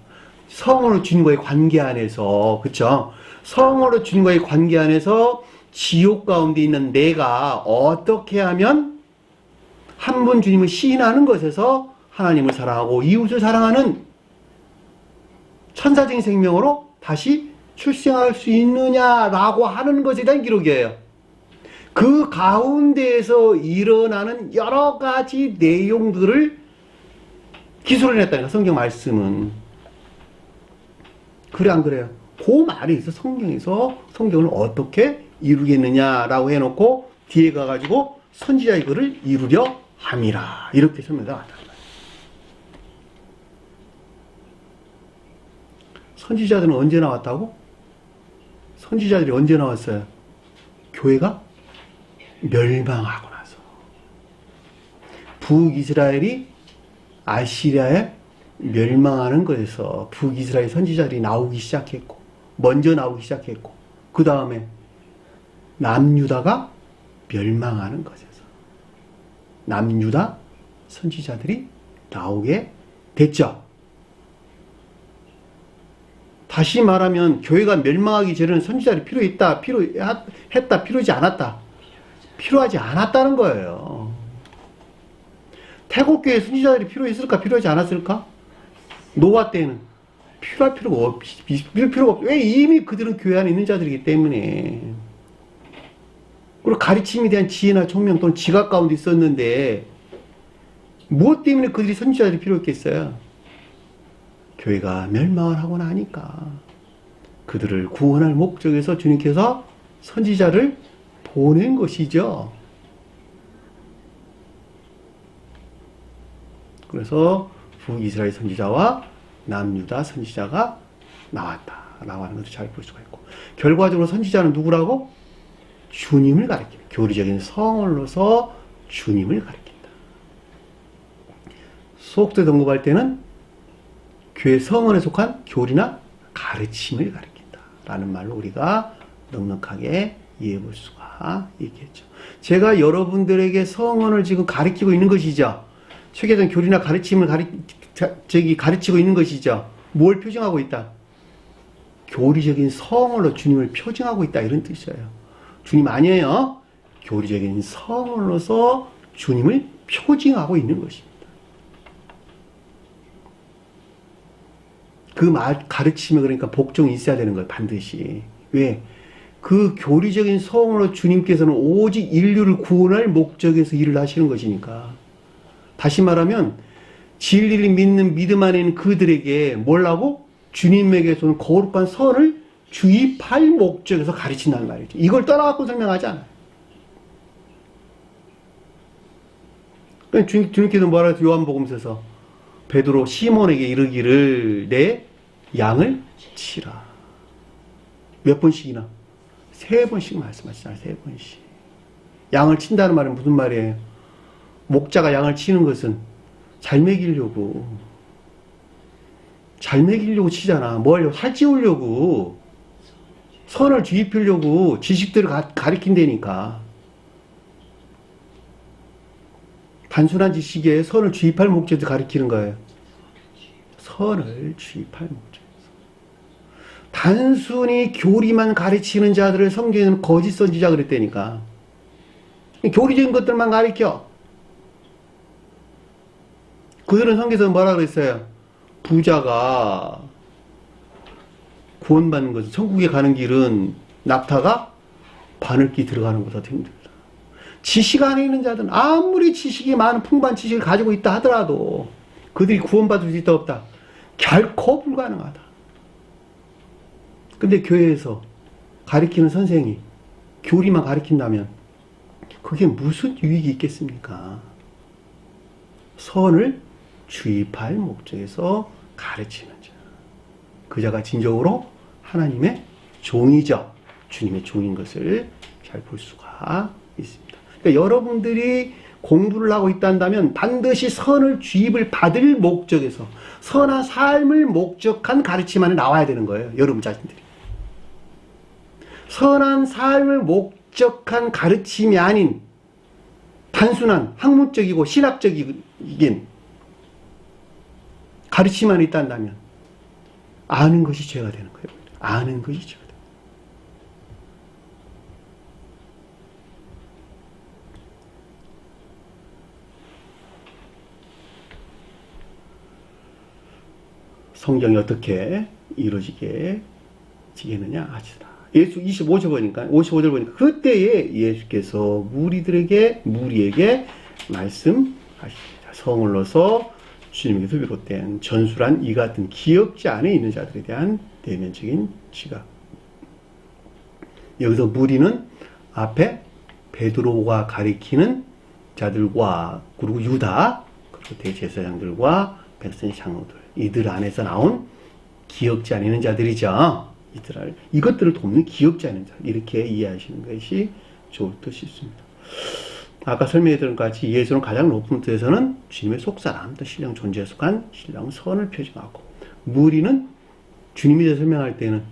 A: 성으로 주님과의 관계 안에서, 그쵸? 성으로 주님과의 관계 안에서 지옥 가운데 있는 내가 어떻게 하면 한 분 주님을 시인하는 것에서 하나님을 사랑하고 이웃을 사랑하는 천사적인 생명으로 다시 출생할 수 있느냐라고 하는 것에 대한 기록이에요. 그 가운데에서 일어나는 여러 가지 내용들을 기술을 했다니까, 성경 말씀은. 그래, 안 그래요? 그 말이 있어, 성경에서 성경을 어떻게 이루겠느냐라고 해놓고 뒤에 가가지고 선지자 이거를 이루려 함이라. 이렇게 설명이 나왔단 말이에요. 선지자들은 언제 나왔다고? 선지자들이 언제 나왔어요? 교회가 멸망하고 나서. 북이스라엘이 아시리아에 멸망하는 것에서 북이스라엘 선지자들이 나오기 시작했고, 먼저 나오기 시작했고, 그 다음에 남유다가 멸망하는 것에서 남유다 선지자들이 나오게 됐죠. 다시 말하면 교회가 멸망하기 전에는 선지자들이 필요했다, 필요했다, 필요하지 않았다. 필요하지 않았다는 거예요. 태국교회 선지자들이 필요했을까, 필요하지 않았을까? 노아 때는 필요할 필요가 없. 왜? 이미 그들은 교회 안에 있는 자들이기 때문에. 그리고 가르침에 대한 지혜나 총명 또는 지각 가운데 있었는데 무엇 때문에 그들이 선지자들이 필요했겠어요? 교회가 멸망을 하고 나니까 그들을 구원할 목적에서 주님께서 선지자를 보낸 것이죠. 그래서 북이스라엘 선지자와 남유다 선지자가 나왔다라고 하는 것을 잘 볼 수가 있고, 결과적으로 선지자는 누구라고? 주님을 가리킵니다. 교리적인 성언로서 주님을 가리킨다. 속죄 언급할 때는 교회 성언에 속한 교리나 가르침을 가리킨다 라는 말로 우리가 넉넉하게 이해해 볼 수가 있겠죠. 제가 여러분들에게 성언을 지금 가리키고 있는 것이죠. 체계적인 교리나 가르침을 가르치고 있는 것이죠. 뭘 표징하고 있다? 교리적인 성언로 주님을 표징하고 있다, 이런 뜻이에요. 주님 아니에요. 교리적인 성언로서 주님을 표징하고 있는 것입니다. 그 말 가르침에 그러니까 복종이 있어야 되는 거예요. 반드시. 왜? 그 교리적인 성으로 주님께서는 오직 인류를 구원할 목적에서 일을 하시는 것이니까. 다시 말하면 진리를 믿는 믿음 안에 있는 그들에게 뭘 하고? 주님에게서는 거룩한 선을 주입할 목적에서 가르친다는 말이죠. 이걸 떠나갖고 설명하지 않아요. 주님께서 뭐라 해서 요한복음서에서 베드로 시몬에게 이르기를 내 양을 치라. 몇 번씩이나? 3번씩 말씀하시잖아요. 3번씩. 양을 친다는 말은 무슨 말이에요? 목자가 양을 치는 것은 잘 먹이려고 치잖아. 뭐 하려고? 살찌우려고. 선을 주입하려고 지식들을 가리킨다니까. 단순한 지식에 선을 주입할 목적에서 가리키는 거예요. 선을 주입할 목적에서. 단순히 교리만 가르치는 자들을 성경에는 거짓 선지자 그랬다니까. 교리적인 것들만 가르쳐. 그들은 성경에서 뭐라 그랬어요? 부자가 구원받는 것은, 천국에 가는 길은 낙타가 바늘기 들어가는 것보다 힘들다. 지식 안에 있는 자들은 아무리 지식이 많은 풍부한 지식을 가지고 있다 하더라도 그들이 구원받을 수 있다 없다? 결코 불가능하다. 근데 교회에서 가르치는 선생이 교리만 가르친다면 그게 무슨 유익이 있겠습니까? 선을 주입할 목적에서 가르치는 자. 그 자가 진정으로 하나님의 종이죠. 주님의 종인 것을 잘 볼 수가 있습니다. 그러니까 여러분들이 공부를 하고 있다면 반드시 선을 주입을 받을 목적에서 선한 삶을 목적한 가르침 안에 나와야 되는 거예요. 여러분 자신들이. 선한 삶을 목적한 가르침이 아닌 단순한 학문적이고 신학적인 가르침 안에 있다면 아는 것이 죄가 되는 거예요. 아는 것이 죄가 됩니다. 성경이 어떻게 이루어지게 지겠느냐 하시다. 예수 55절 보니까 그때에 예수께서 무리에게 말씀하십니다. 성을 넣어서 주님께서 비롯된 전술한 이 같은 기억지 안에 있는 자들에 대한 대면적인 지각. 여기서 무리는 앞에 베드로가 가리키는 자들과 그리고 유다 그리고 대제사장들과 백성의 장로들 이들 안에서 나온 기억지 안에 있는 자들이죠. 이것들을 돕는 기억지 않은 자 이렇게 이해하시는 것이 좋을 듯 싶습니다. 아까 설명해드린 것 같이 예수는 가장 높은 뜻에서는 주님의 속사람, 또 신령 존재에 속한 신령 선을 표징하고 무리는 주님에 대해 설명할 때는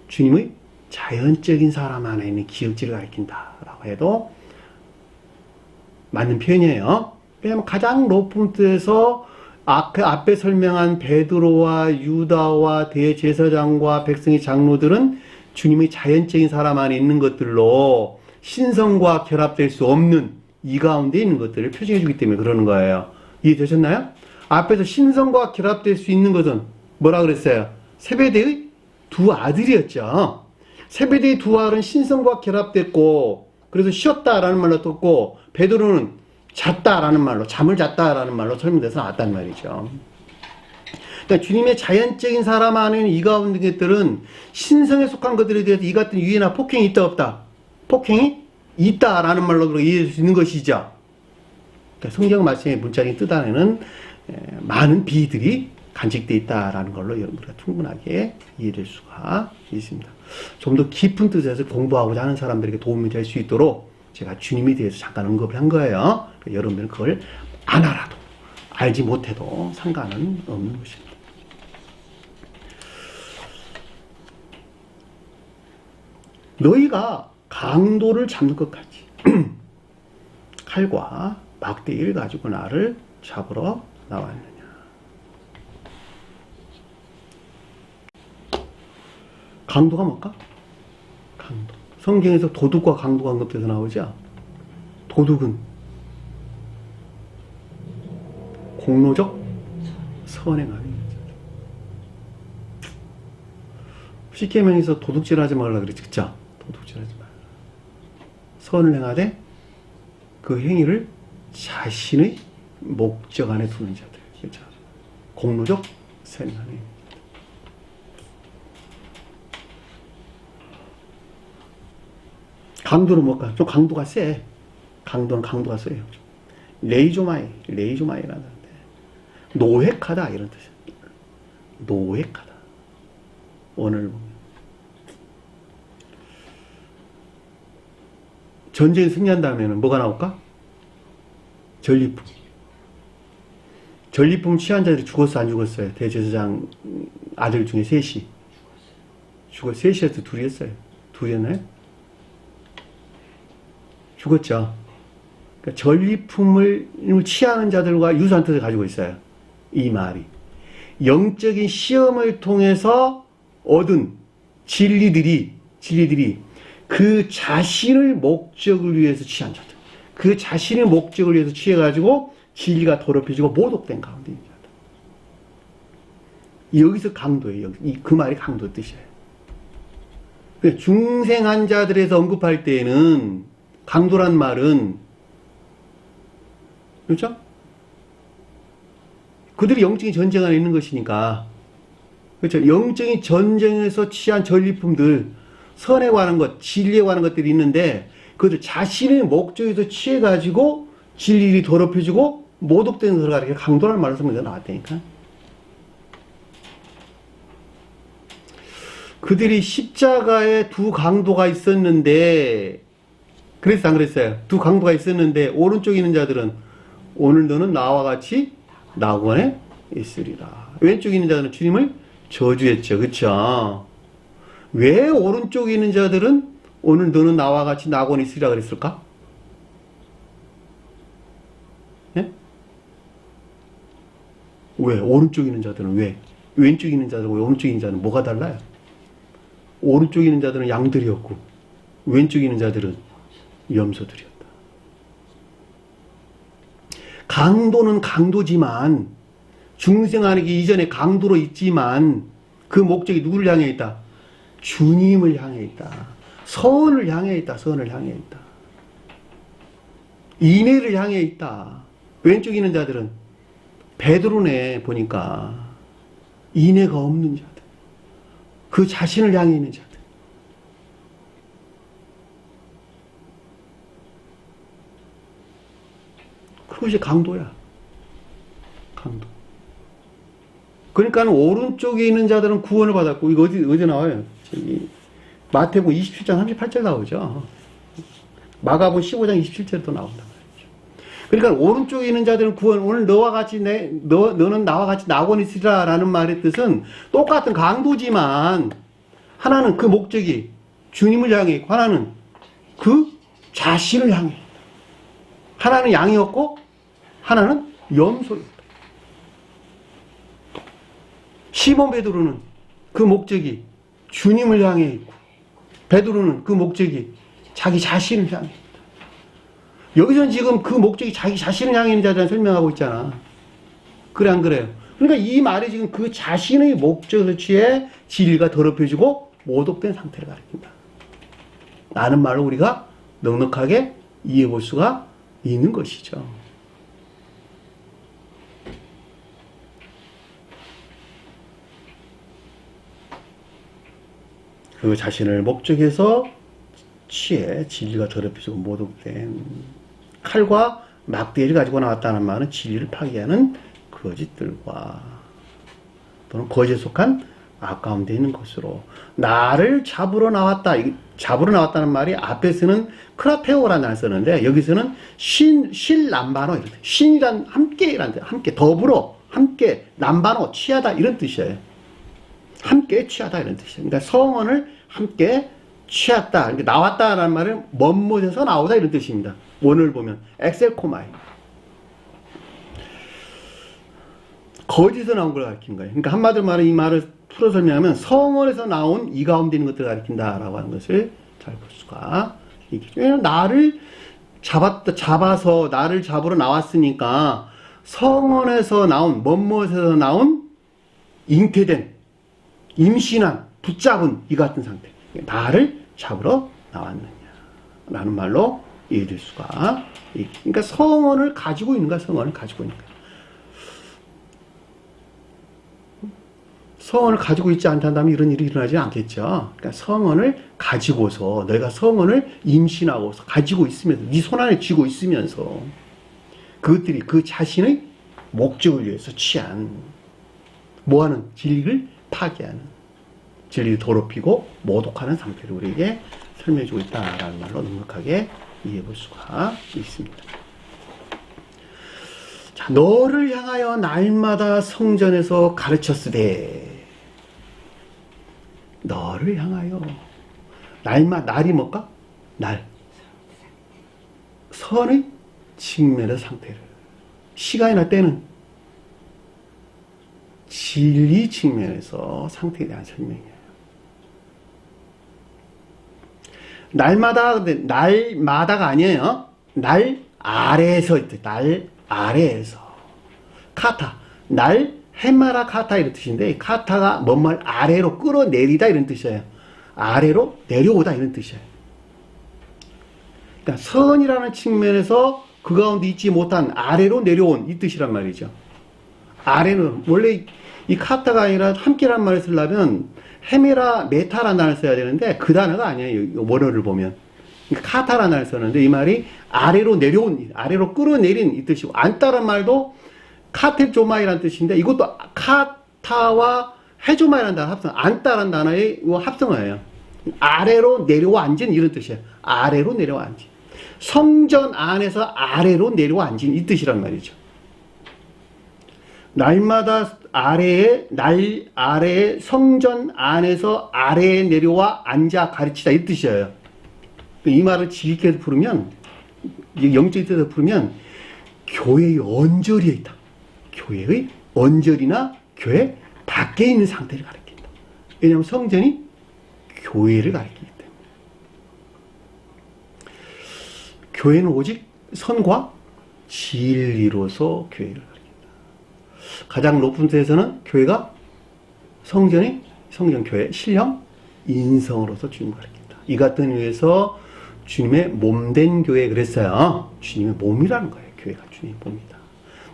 A: 주님의 자연적인 사람 안에 있는 기억지를 가리킨다라고 해도 맞는 표현이에요. 왜냐하면 가장 높은 뜻에서 앞에 설명한 베드로와 유다와 대제사장과 백성의 장로들은 주님의 자연적인 사람 안에 있는 것들로 신성과 결합될 수 없는 이 가운데 있는 것들을 표징해 주기 때문에 그러는 거예요. 이해되셨나요? 앞에서 신성과 결합될 수 있는 것은 뭐라 그랬어요? 세베대의 두 아들이었죠. 세베대의 두 아들은 신성과 결합됐고 그래서 쉬었다라는 말로 떴고 베드로는 잤다라는 말로 잠을 잤다라는 말로 설명돼서 나왔단 말이죠. 그러니까 주님의 자연적인 사람 안에는 이 가운데 것들은 신성에 속한 것들에 대해서 이 같은 유해나 폭행이 있다 없다? 폭행이 있다라는 말로 이해할 수 있는 것이죠. 그러니까 성경 말씀의 문자적인 뜻 안에는 많은 비들이 간직되어 있다라는 걸로 우리가 충분하게 이해될 수가 있습니다. 좀 더 깊은 뜻에서 공부하고자 하는 사람들에게 도움이 될 수 있도록 제가 주님에 대해서 잠깐 언급을 한 거예요. 여러분들은 그걸 안 알아도 알지 못해도 상관은 없는 것입니다. 너희가 강도를 잡는 것 같이 칼과 막대기를 가지고 나를 잡으러 나왔느냐. 강도가 뭘까? 강도. 성경에서 도둑과 강도가 언급돼서 나오죠. 도둑은 공로적 선행함이 쉽게 말해서 도둑질하지 말라 그랬지, 그쵸? 도둑질하지 말라. 선을 행하되 그 행위를 자신의 목적 안에 두는 자들, 그렇죠? 공로적 생산이. 강도는 뭘까? 좀 강도가 세. 강도가 세요. 레이조마이라는데 노획하다 이런 뜻이에요. 노획하다. 오늘 보면 전쟁에 승리한다면 뭐가 나올까? 전리품. 전리품 취한 자들이 죽었어, 안 죽었어요? 대제사장 아들 중에 셋이. 셋이었어, 둘이 했어요? 둘이 했나요? 죽었죠. 그러니까 전리품을 취하는 자들과 유사한 뜻을 가지고 있어요. 이 말이. 영적인 시험을 통해서 얻은 진리들이 그 자신의 목적을 위해서 취한 자들. 그 자신의 목적을 위해서 취해가지고 진리가 더럽혀지고 모독된 가운데 있는 자들. 여기서 강도예요. 그 말이 강도 뜻이에요. 중생한 자들에서 언급할 때에는 강도란 말은, 그렇죠? 그들이 영적인 전쟁 안에 있는 것이니까, 그렇죠? 영적인 전쟁에서 취한 전리품들, 선에 관한 것, 진리에 관한 것들이 있는데, 그들 자신의 목적에서 취해가지고 진리를 더럽혀지고 모독되는 것을 가리켜 강도라는 말을 성경에 나왔다니까. 그들이 십자가에 두 강도가 있었는데, 그래서 안 그랬어요? 두 강도가 있었는데 오른쪽에 있는 자들은 오늘 너는 나와 같이 낙원에 있으리라. 왼쪽에 있는 자들은 주님을 저주했죠. 그렇죠? 왜 오른쪽에 있는 자들은 오늘 너는 나와 같이 낙원에 있으리라 그랬을까? 예? 왜? 오른쪽에 있는 자들은 왜? 왼쪽에 있는 자들과 오른쪽에 있는 자는 뭐가 달라요? 오른쪽에 있는 자들은 양들이었고 왼쪽에 있는 자들은 염소들이었다. 강도는 강도지만 중생하기 이전에 강도로 있지만 그 목적이 누구를 향해 있다? 주님을 향해 있다. 선을 향해 있다. 선을 향해 있다. 인애를 향해 있다. 왼쪽에 있는 자들은 베드로네 보니까 인애가 없는 자들. 그 자신을 향해 있는 자들. 그것이 강도야. 강도. 그러니까 오른쪽에 있는 자들은 구원을 받았고, 이거 어디 나와요? 저기, 마태복음 27장 38절 나오죠. 마가복음 15장 27절도 나온단 말이죠. 그러니까 오른쪽에 있는 자들은 구원, 오늘 너와 같이 너는 나와 같이 낙원에 있으리라 라는 말의 뜻은 똑같은 강도지만, 하나는 그 목적이 주님을 향해 있고, 하나는 그 자신을 향해. 하나는 양이었고, 하나는 염소였다. 시몬 베드로는 그 목적이 주님을 향해 있고, 베드로는 그 목적이 자기 자신을 향해 있다. 여기서는 지금 그 목적이 자기 자신을 향해 있는 자들을 설명하고 있잖아. 그래, 안 그래요? 그러니까 이 말이 지금 그 자신의 목적을 취해 진리가 더럽혀지고 모독된 상태를 가리킨다. 라는 말로 우리가 넉넉하게 이해해 볼 수가 있는 것이죠. 그 자신을 목적에서 취해 진리가 더럽혀지고 모독된 칼과 막대기를 가지고 나왔다는 말은 진리를 파괴하는 거짓들과 또는 거짓에 속한 아까운데 있는 것으로 나를 잡으러 나왔다. 잡으러 나왔다는 말이 앞에서는 크라테오라는 단어를 썼는데 여기서는 신람바노 이런 신이란 함께라는 뜻, 함께 더불어 함께 남바노 취하다 이런 뜻이에요. 함께 취하다 이런 뜻이에요. 그러니까 성언을 함께 취했다. 그러니까 나왔다라는 말은 먼못에서 나오다 이런 뜻입니다. 원어를 보면 엑셀코마이 거짓에서 나온 걸 가리킨 거예요. 그러니까 한마디로 말하면 이 말을 풀어 설명하면 성언에서 나온 이 가운데 있는 것들을 가리킨다라고 하는 것을 잘 볼 수가 있겠죠. 왜냐하면 나를 잡아서 나를 잡으러 나왔으니까 성언에서 나온 먼못에서 나온 잉태된 임신한 붙잡은 이 같은 상태. 나를 잡으러 나왔느냐 라는 말로 이해될 수가 그러니까 성언을 가지고 있는가, 성언을 가지고 있는가. 성언을 가지고 있지 않다면 이런 일이 일어나지 않겠죠. 그러니까 성언을 가지고서, 너희가 성언을 임신하고서 가지고 있으면서, 네 손 안에 쥐고 있으면서 그것들이 그 자신의 목적을 위해서 취한 뭐하는 진리를 파괴하는, 진리를 더럽히고 모독하는 상태를 우리에게 설명해주고 있다라는 말로 넉넉하게 이해해볼 수가 있습니다. 자, 너를 향하여 날마다 성전에서 가르쳤으되, 너를 향하여 날이 뭘까? 날, 선의 측면의 상태를, 시간이나 때는 진리 측면에서 상태에 대한 설명이에요. 날마다가 아니에요. 날 아래에서 있대. 날 아래에서. 카타. 날 헤마라 카타 이런 뜻인데, 카타가 뭔 말 아래로 끌어내리다 이런 뜻이에요. 아래로 내려오다 이런 뜻이에요. 그러니까 선이라는 측면에서 그 가운데 있지 못한 아래로 내려온 이 뜻이란 말이죠. 아래는 원래 이 카타가 아니라 함께란 말을 쓰려면 헤메라 메타라는 단어를 써야 되는데 그 단어가 아니에요. 원어를 보면. 그러니까 카타라는 단어를 썼는데 이 말이 아래로 내려온, 아래로 끌어내린 이 뜻이고, 안따란 말도 카테조마이라는 뜻인데 이것도 카타와 헤조마이라는 단어 합성, 안따라는 단어의 합성어예요. 아래로 내려와 앉은 이런 뜻이에요. 아래로 내려와 앉은. 성전 안에서 아래로 내려와 앉은 이 뜻이란 말이죠. 날마다 날 아래에 성전 안에서 아래에 내려와 앉아 가르치다 이 뜻이에요. 이 말을 지식해서 풀으면, 영적인 뜻에서 풀으면 교회의 언저리에 있다. 교회의 언저리나 교회 밖에 있는 상태를 가리킨다. 왜냐하면 성전이 교회를 가리키기 때문에. 교회는 오직 선과 진리로서 교회를 가리킨다. 가장 높은 데에서는 교회가 성전교회, 신령, 인성으로서 주님을 가리킨다. 이 같은 의미에서 주님의 몸된 교회 그랬어요. 주님의 몸이라는 거예요. 교회가 주님의 몸이다.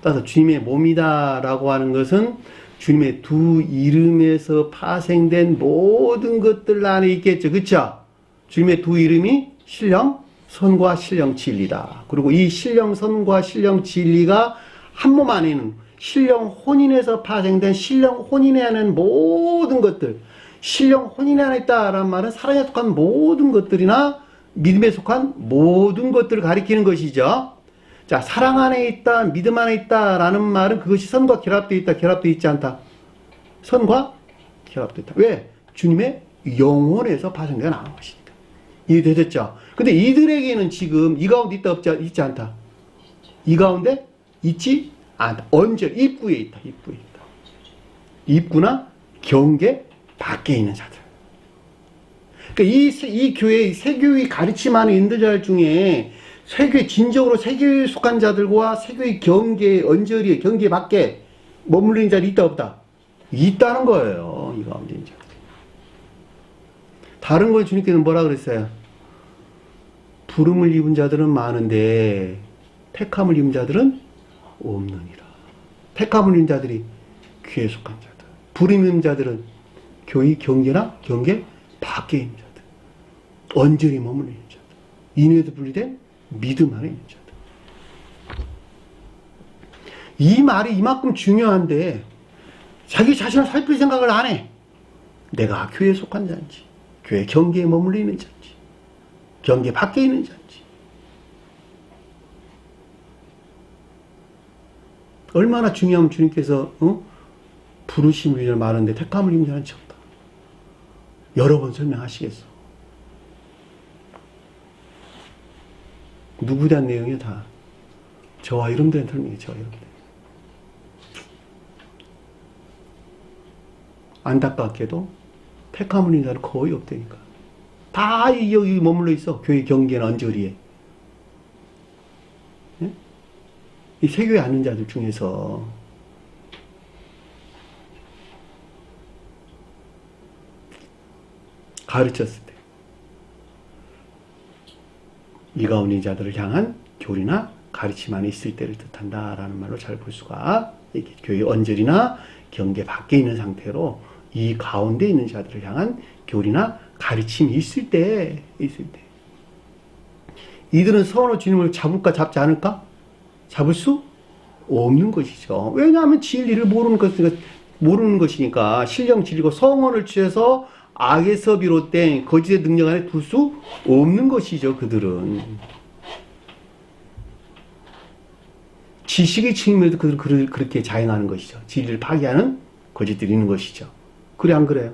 A: 따라서 주님의 몸이다라고 하는 것은 주님의 두 이름에서 파생된 모든 것들 안에 있겠죠. 그렇죠? 주님의 두 이름이 신령, 선과 신령, 진리다. 그리고 이 신령, 선과 신령, 진리가 한 몸 안에 있는 신령 혼인에서 파생된 신령 혼인에 하는 모든 것들, 신령 혼인에 안에 있다라는 말은 사랑에 속한 모든 것들이나 믿음에 속한 모든 것들을 가리키는 것이죠. 자, 사랑 안에 있다, 믿음 안에 있다라는 말은 그것이 선과 결합되어 있다, 결합되어 있지 않다. 선과 결합되어 있다. 왜? 주님의 영혼에서 파생되어 나온 것이니까. 이해되셨죠? 근데 이들에게는 지금 이 가운데 있다, 있지 않다. 이 가운데 있지 않다. 언제? 입구에 있다, 입구에 있다. 입구나 경계 밖에 있는 자들. 그러니까 이 교회, 세교의 가르침하는 인도자들 중에 세교의 진정으로 세교에 속한 자들과 세교의 경계, 언저리에, 경계 밖에 머물리는 자들이 있다, 없다? 있다는 거예요. 이 가운데 있는 자들. 다른 걸 주님께서는 뭐라 그랬어요? 부름을 입은 자들은 많은데 택함을 입은 자들은 없느니라. 택함을 입은 자들이 귀에 속한 자들. 부름 입은 자들은 교의 경계나 경계 밖에 있는 자들. 언저리 머물러 있는 자들. 인에도 분리된 믿음 안에 있는 자들. 이 말이 이만큼 중요한데 자기 자신을 살필 생각을 안 해. 내가 교회에 속한 자인지, 교회 경계에 머물러 있는 자인지, 경계 밖에 있는 자인지. 얼마나 중요하면 주님께서 부르심을 위해 말하는데 택함을 입는 자는 없다. 여러 번 설명하시겠어. 누구에 대한 내용이야 다. 저와 여러분들의 설명이에요. 저와 여러분들. 안타깝게도 택함을 입는 자는 거의 없다니까. 다 여기 머물러 있어. 교회 경계나 언저리에. 네? 이 세교에 앉는 자들 중에서 가르쳤을 때 이 가운데 있는 자들을 향한 교리나 가르침 안에 있을 때를 뜻한다라는 말로 잘 볼 수가 있겠죠. 교회 언저리나 경계 밖에 있는 상태로 이 가운데 있는 자들을 향한 교리나 가르침이 있을 때 이들은 서로 주님을 잡을까 잡지 않을까? 잡을 수 없는 것이죠. 왜냐하면 진리를 모르는 것이니까 신령 진리고 성언을 취해서 악에서 비롯된 거짓의 능력 안에 둘 수 없는 것이죠. 그들은 지식의 측면에도 그들을 그렇게 자행하는 것이죠. 진리를 파괴하는 거짓들이 있는 것이죠. 그래 안 그래요?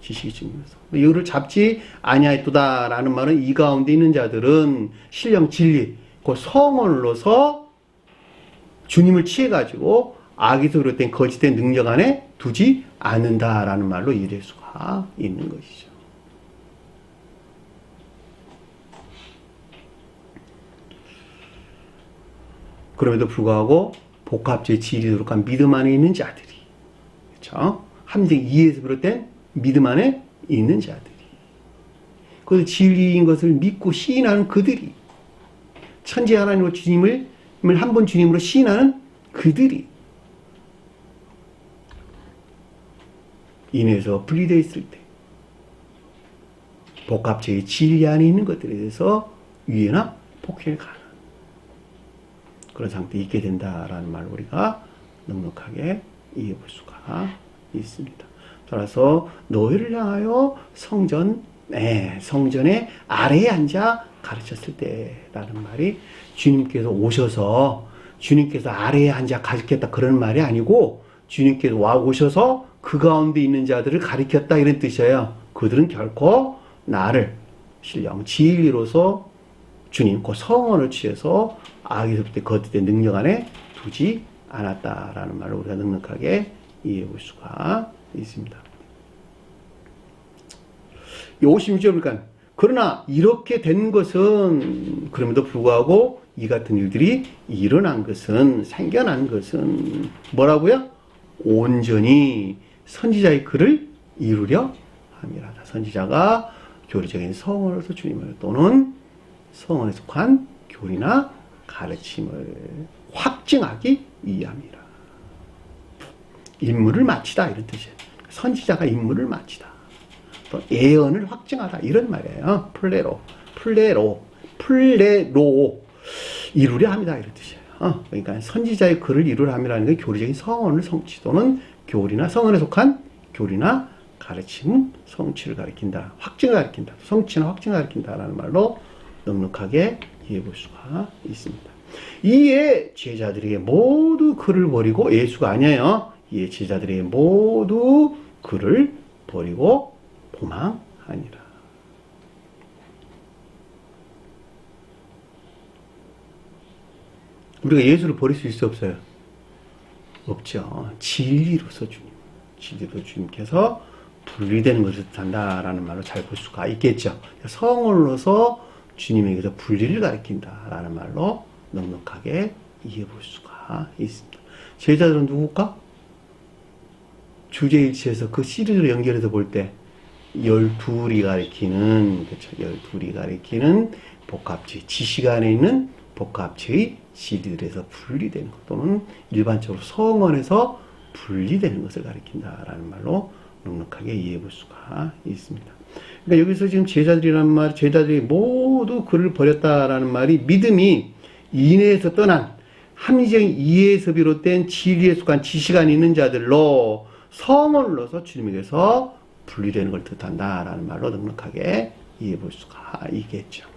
A: 지식의 측면에서 이거를 잡지 아니하였도다라는 말은 이 가운데 있는 자들은 신령 진리 그 성언으로서 주님을 취해가지고 악에서 비롯된 거짓된 능력 안에 두지 않는다라는 말로 이해할 수가 있는 것이죠. 그럼에도 불구하고 복합주의 진리도록 한 믿음 안에 있는 자들이, 그렇죠? 함정 이해에서 비롯된 믿음 안에 있는 자들이, 그 진리인 것을 믿고 시인하는 그들이, 천지 하나님과 주님을 한 번 주님으로 시인하는 그들이 인해서 분리되어 있을 때 복합체의 진리 안에 있는 것들에 대해서 유해나 폭행을 가는 그런 상태에 있게 된다라는 말을 우리가 넉넉하게 이해해 볼 수가 있습니다. 따라서 너희를 향하여 성전의 아래에 앉아 가르쳤을 때라는 말이 주님께서 오셔서 주님께서 아래에 앉아 가르쳤다 그런 말이 아니고 주님께서 오셔서 그 가운데 있는 자들을 가리켰다 이런 뜻이에요. 그들은 결코 나를 신령 진리로서 주님 그 성언을 취해서 악에서부터 거듭된 능력 안에 두지 않았다라는 말을 우리가 넉넉하게 이해해 볼 수가 있습니다. 56절이니까 그러나 이렇게 된 것은 그럼에도 불구하고 이 같은 일들이 일어난 것은 생겨난 것은 뭐라고요? 온전히 선지자의 글을 이루려 함이라. 선지자가 교리적인 성언으로서 주님을 또는 성언에 속한 교리나 가르침을 확증하기 위함이라. 임무를 마치다 이런 뜻이에요. 선지자가 임무를 마치다. 또 예언을 확증하다 이런 말이에요. 플레로 이루려 합니다 이런 뜻이에요. 그러니까 선지자의 글을 이루려 함이라는 게 교리적인 성언을 성취 또는 교리나 성언에 속한 교리나 가르침 성취를 가리킨다. 확증을 가리킨다. 성취나 확증을 가리킨다라는 말로 넉넉하게 이해해 볼 수가 있습니다. 이에 제자들에게 모두 그를 버리고 예수가 아니에요. 이에 제자들에게 모두 그를 버리고 도망하니라. 우리가 예수를 버릴 수 있어 없어요? 없죠. 진리로서 주님께서 분리되는 것을 뜻한다라는 말로 잘 볼 수가 있겠죠. 성언으로서 주님에게서 분리를 가리킨다라는 말로 넉넉하게 이해해 볼 수가 있습니다. 제자들은 누굴까? 주제일치에서 그 시리즈로 연결해서 볼 때 12이 가리키는, 그렇죠. 12이 가리키는 복합체의 지식 안에 있는 복합체의 시리즈에서 분리되는 것 또는 일반적으로 성언에서 분리되는 것을 가리킨다라는 말로 넉넉하게 이해해 볼 수가 있습니다. 그러니까 여기서 지금 제자들이 모두 그를 버렸다라는 말이 믿음이 인해에서 떠난 합리적인 이해에서 비롯된 진리에 속한 지식 안에 있는 자들로 성언으로서 주님에게서 분리되는 걸 뜻한다라는 말로 넉넉하게 이해해 볼 수가 있겠죠.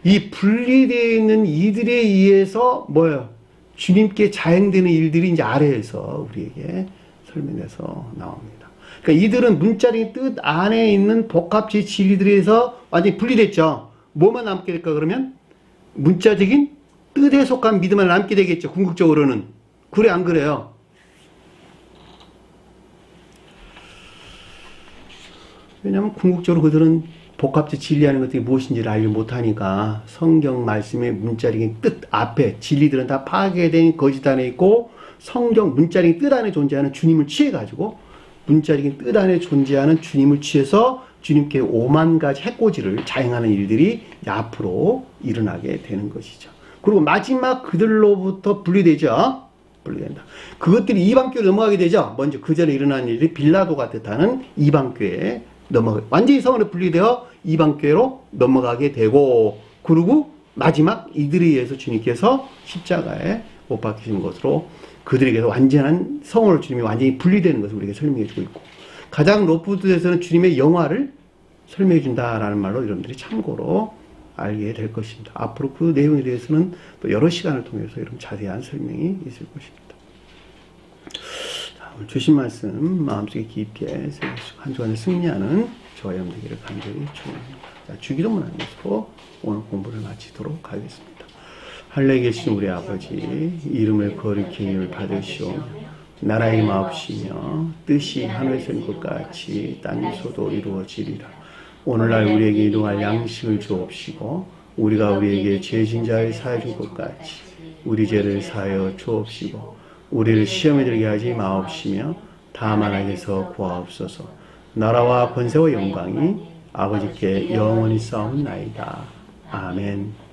A: 이 분리되어 있는 이들에 의해서 뭐예요? 주님께 자행되는 일들이 이제 아래에서 우리에게 설명해서 나옵니다. 그러니까 이들은 문자적인 뜻 안에 있는 복합적 진리들에서 완전히 분리됐죠. 뭐만 남게 될까 그러면? 문자적인 뜻에 속한 믿음만 남게 되겠죠. 궁극적으로는. 그래 안 그래요? 왜냐하면 궁극적으로 그들은 복합적 진리하는 것들이 무엇인지를 알지 못하니까 성경 말씀의 문자적인 뜻 앞에 진리들은 다 파괴된 거짓 안에 있고 성경 문자적인 뜻 안에 존재하는 주님을 취해가지고 문자적인 뜻 안에 존재하는 주님을 취해서 주님께 5만 가지 해코지를 자행하는 일들이 앞으로 일어나게 되는 것이죠. 그리고 마지막 그들로부터 분리되죠. 분리된다. 그것들이 이방교회로 넘어가게 되죠. 먼저 그 전에 일어난 일이 빌라도가 뜻하는 이방교회에 완전히 성으로 분리되어 이방교회로 넘어가게 되고, 그리고 마지막 이들에 의해서 주님께서 십자가에 못 박히신 것으로 그들에게서 완전한 성으로 주님이 완전히 분리되는 것을 우리에게 설명해 주고 있고, 가장 로프트에서는 주님의 영화를 설명해 준다라는 말로 여러분들이 참고로 알게 될 것입니다. 앞으로 그 내용에 대해서는 또 여러 시간을 통해서 여러분 자세한 설명이 있을 것입니다. 자, 오늘 주신 말씀 마음속에 깊게 새기시고 한 주간을 승리하는 저와 여러분들에게 간절히 축원합니다. 자, 주기도문 하면서 오늘 공부를 마치도록 하겠습니다. 하늘에 계신 우리 아버지, 이름을 거룩히 힘을 받으시오. 나라의 마옵시며 뜻이 하늘에서 있는 것 같이 땅에서도 이루어지리라. 오늘날 우리에게 일용할 양식을 주옵시고, 우리가 우리에게 죄진 자를 사하여 준 것 같이 우리 죄를 사하여 주옵시고, 우리를 시험에 들게 하지 마옵시며 다만 악에서 구하옵소서. 나라와 권세와 영광이 아버지께 영원히 싸움나이다. 아멘.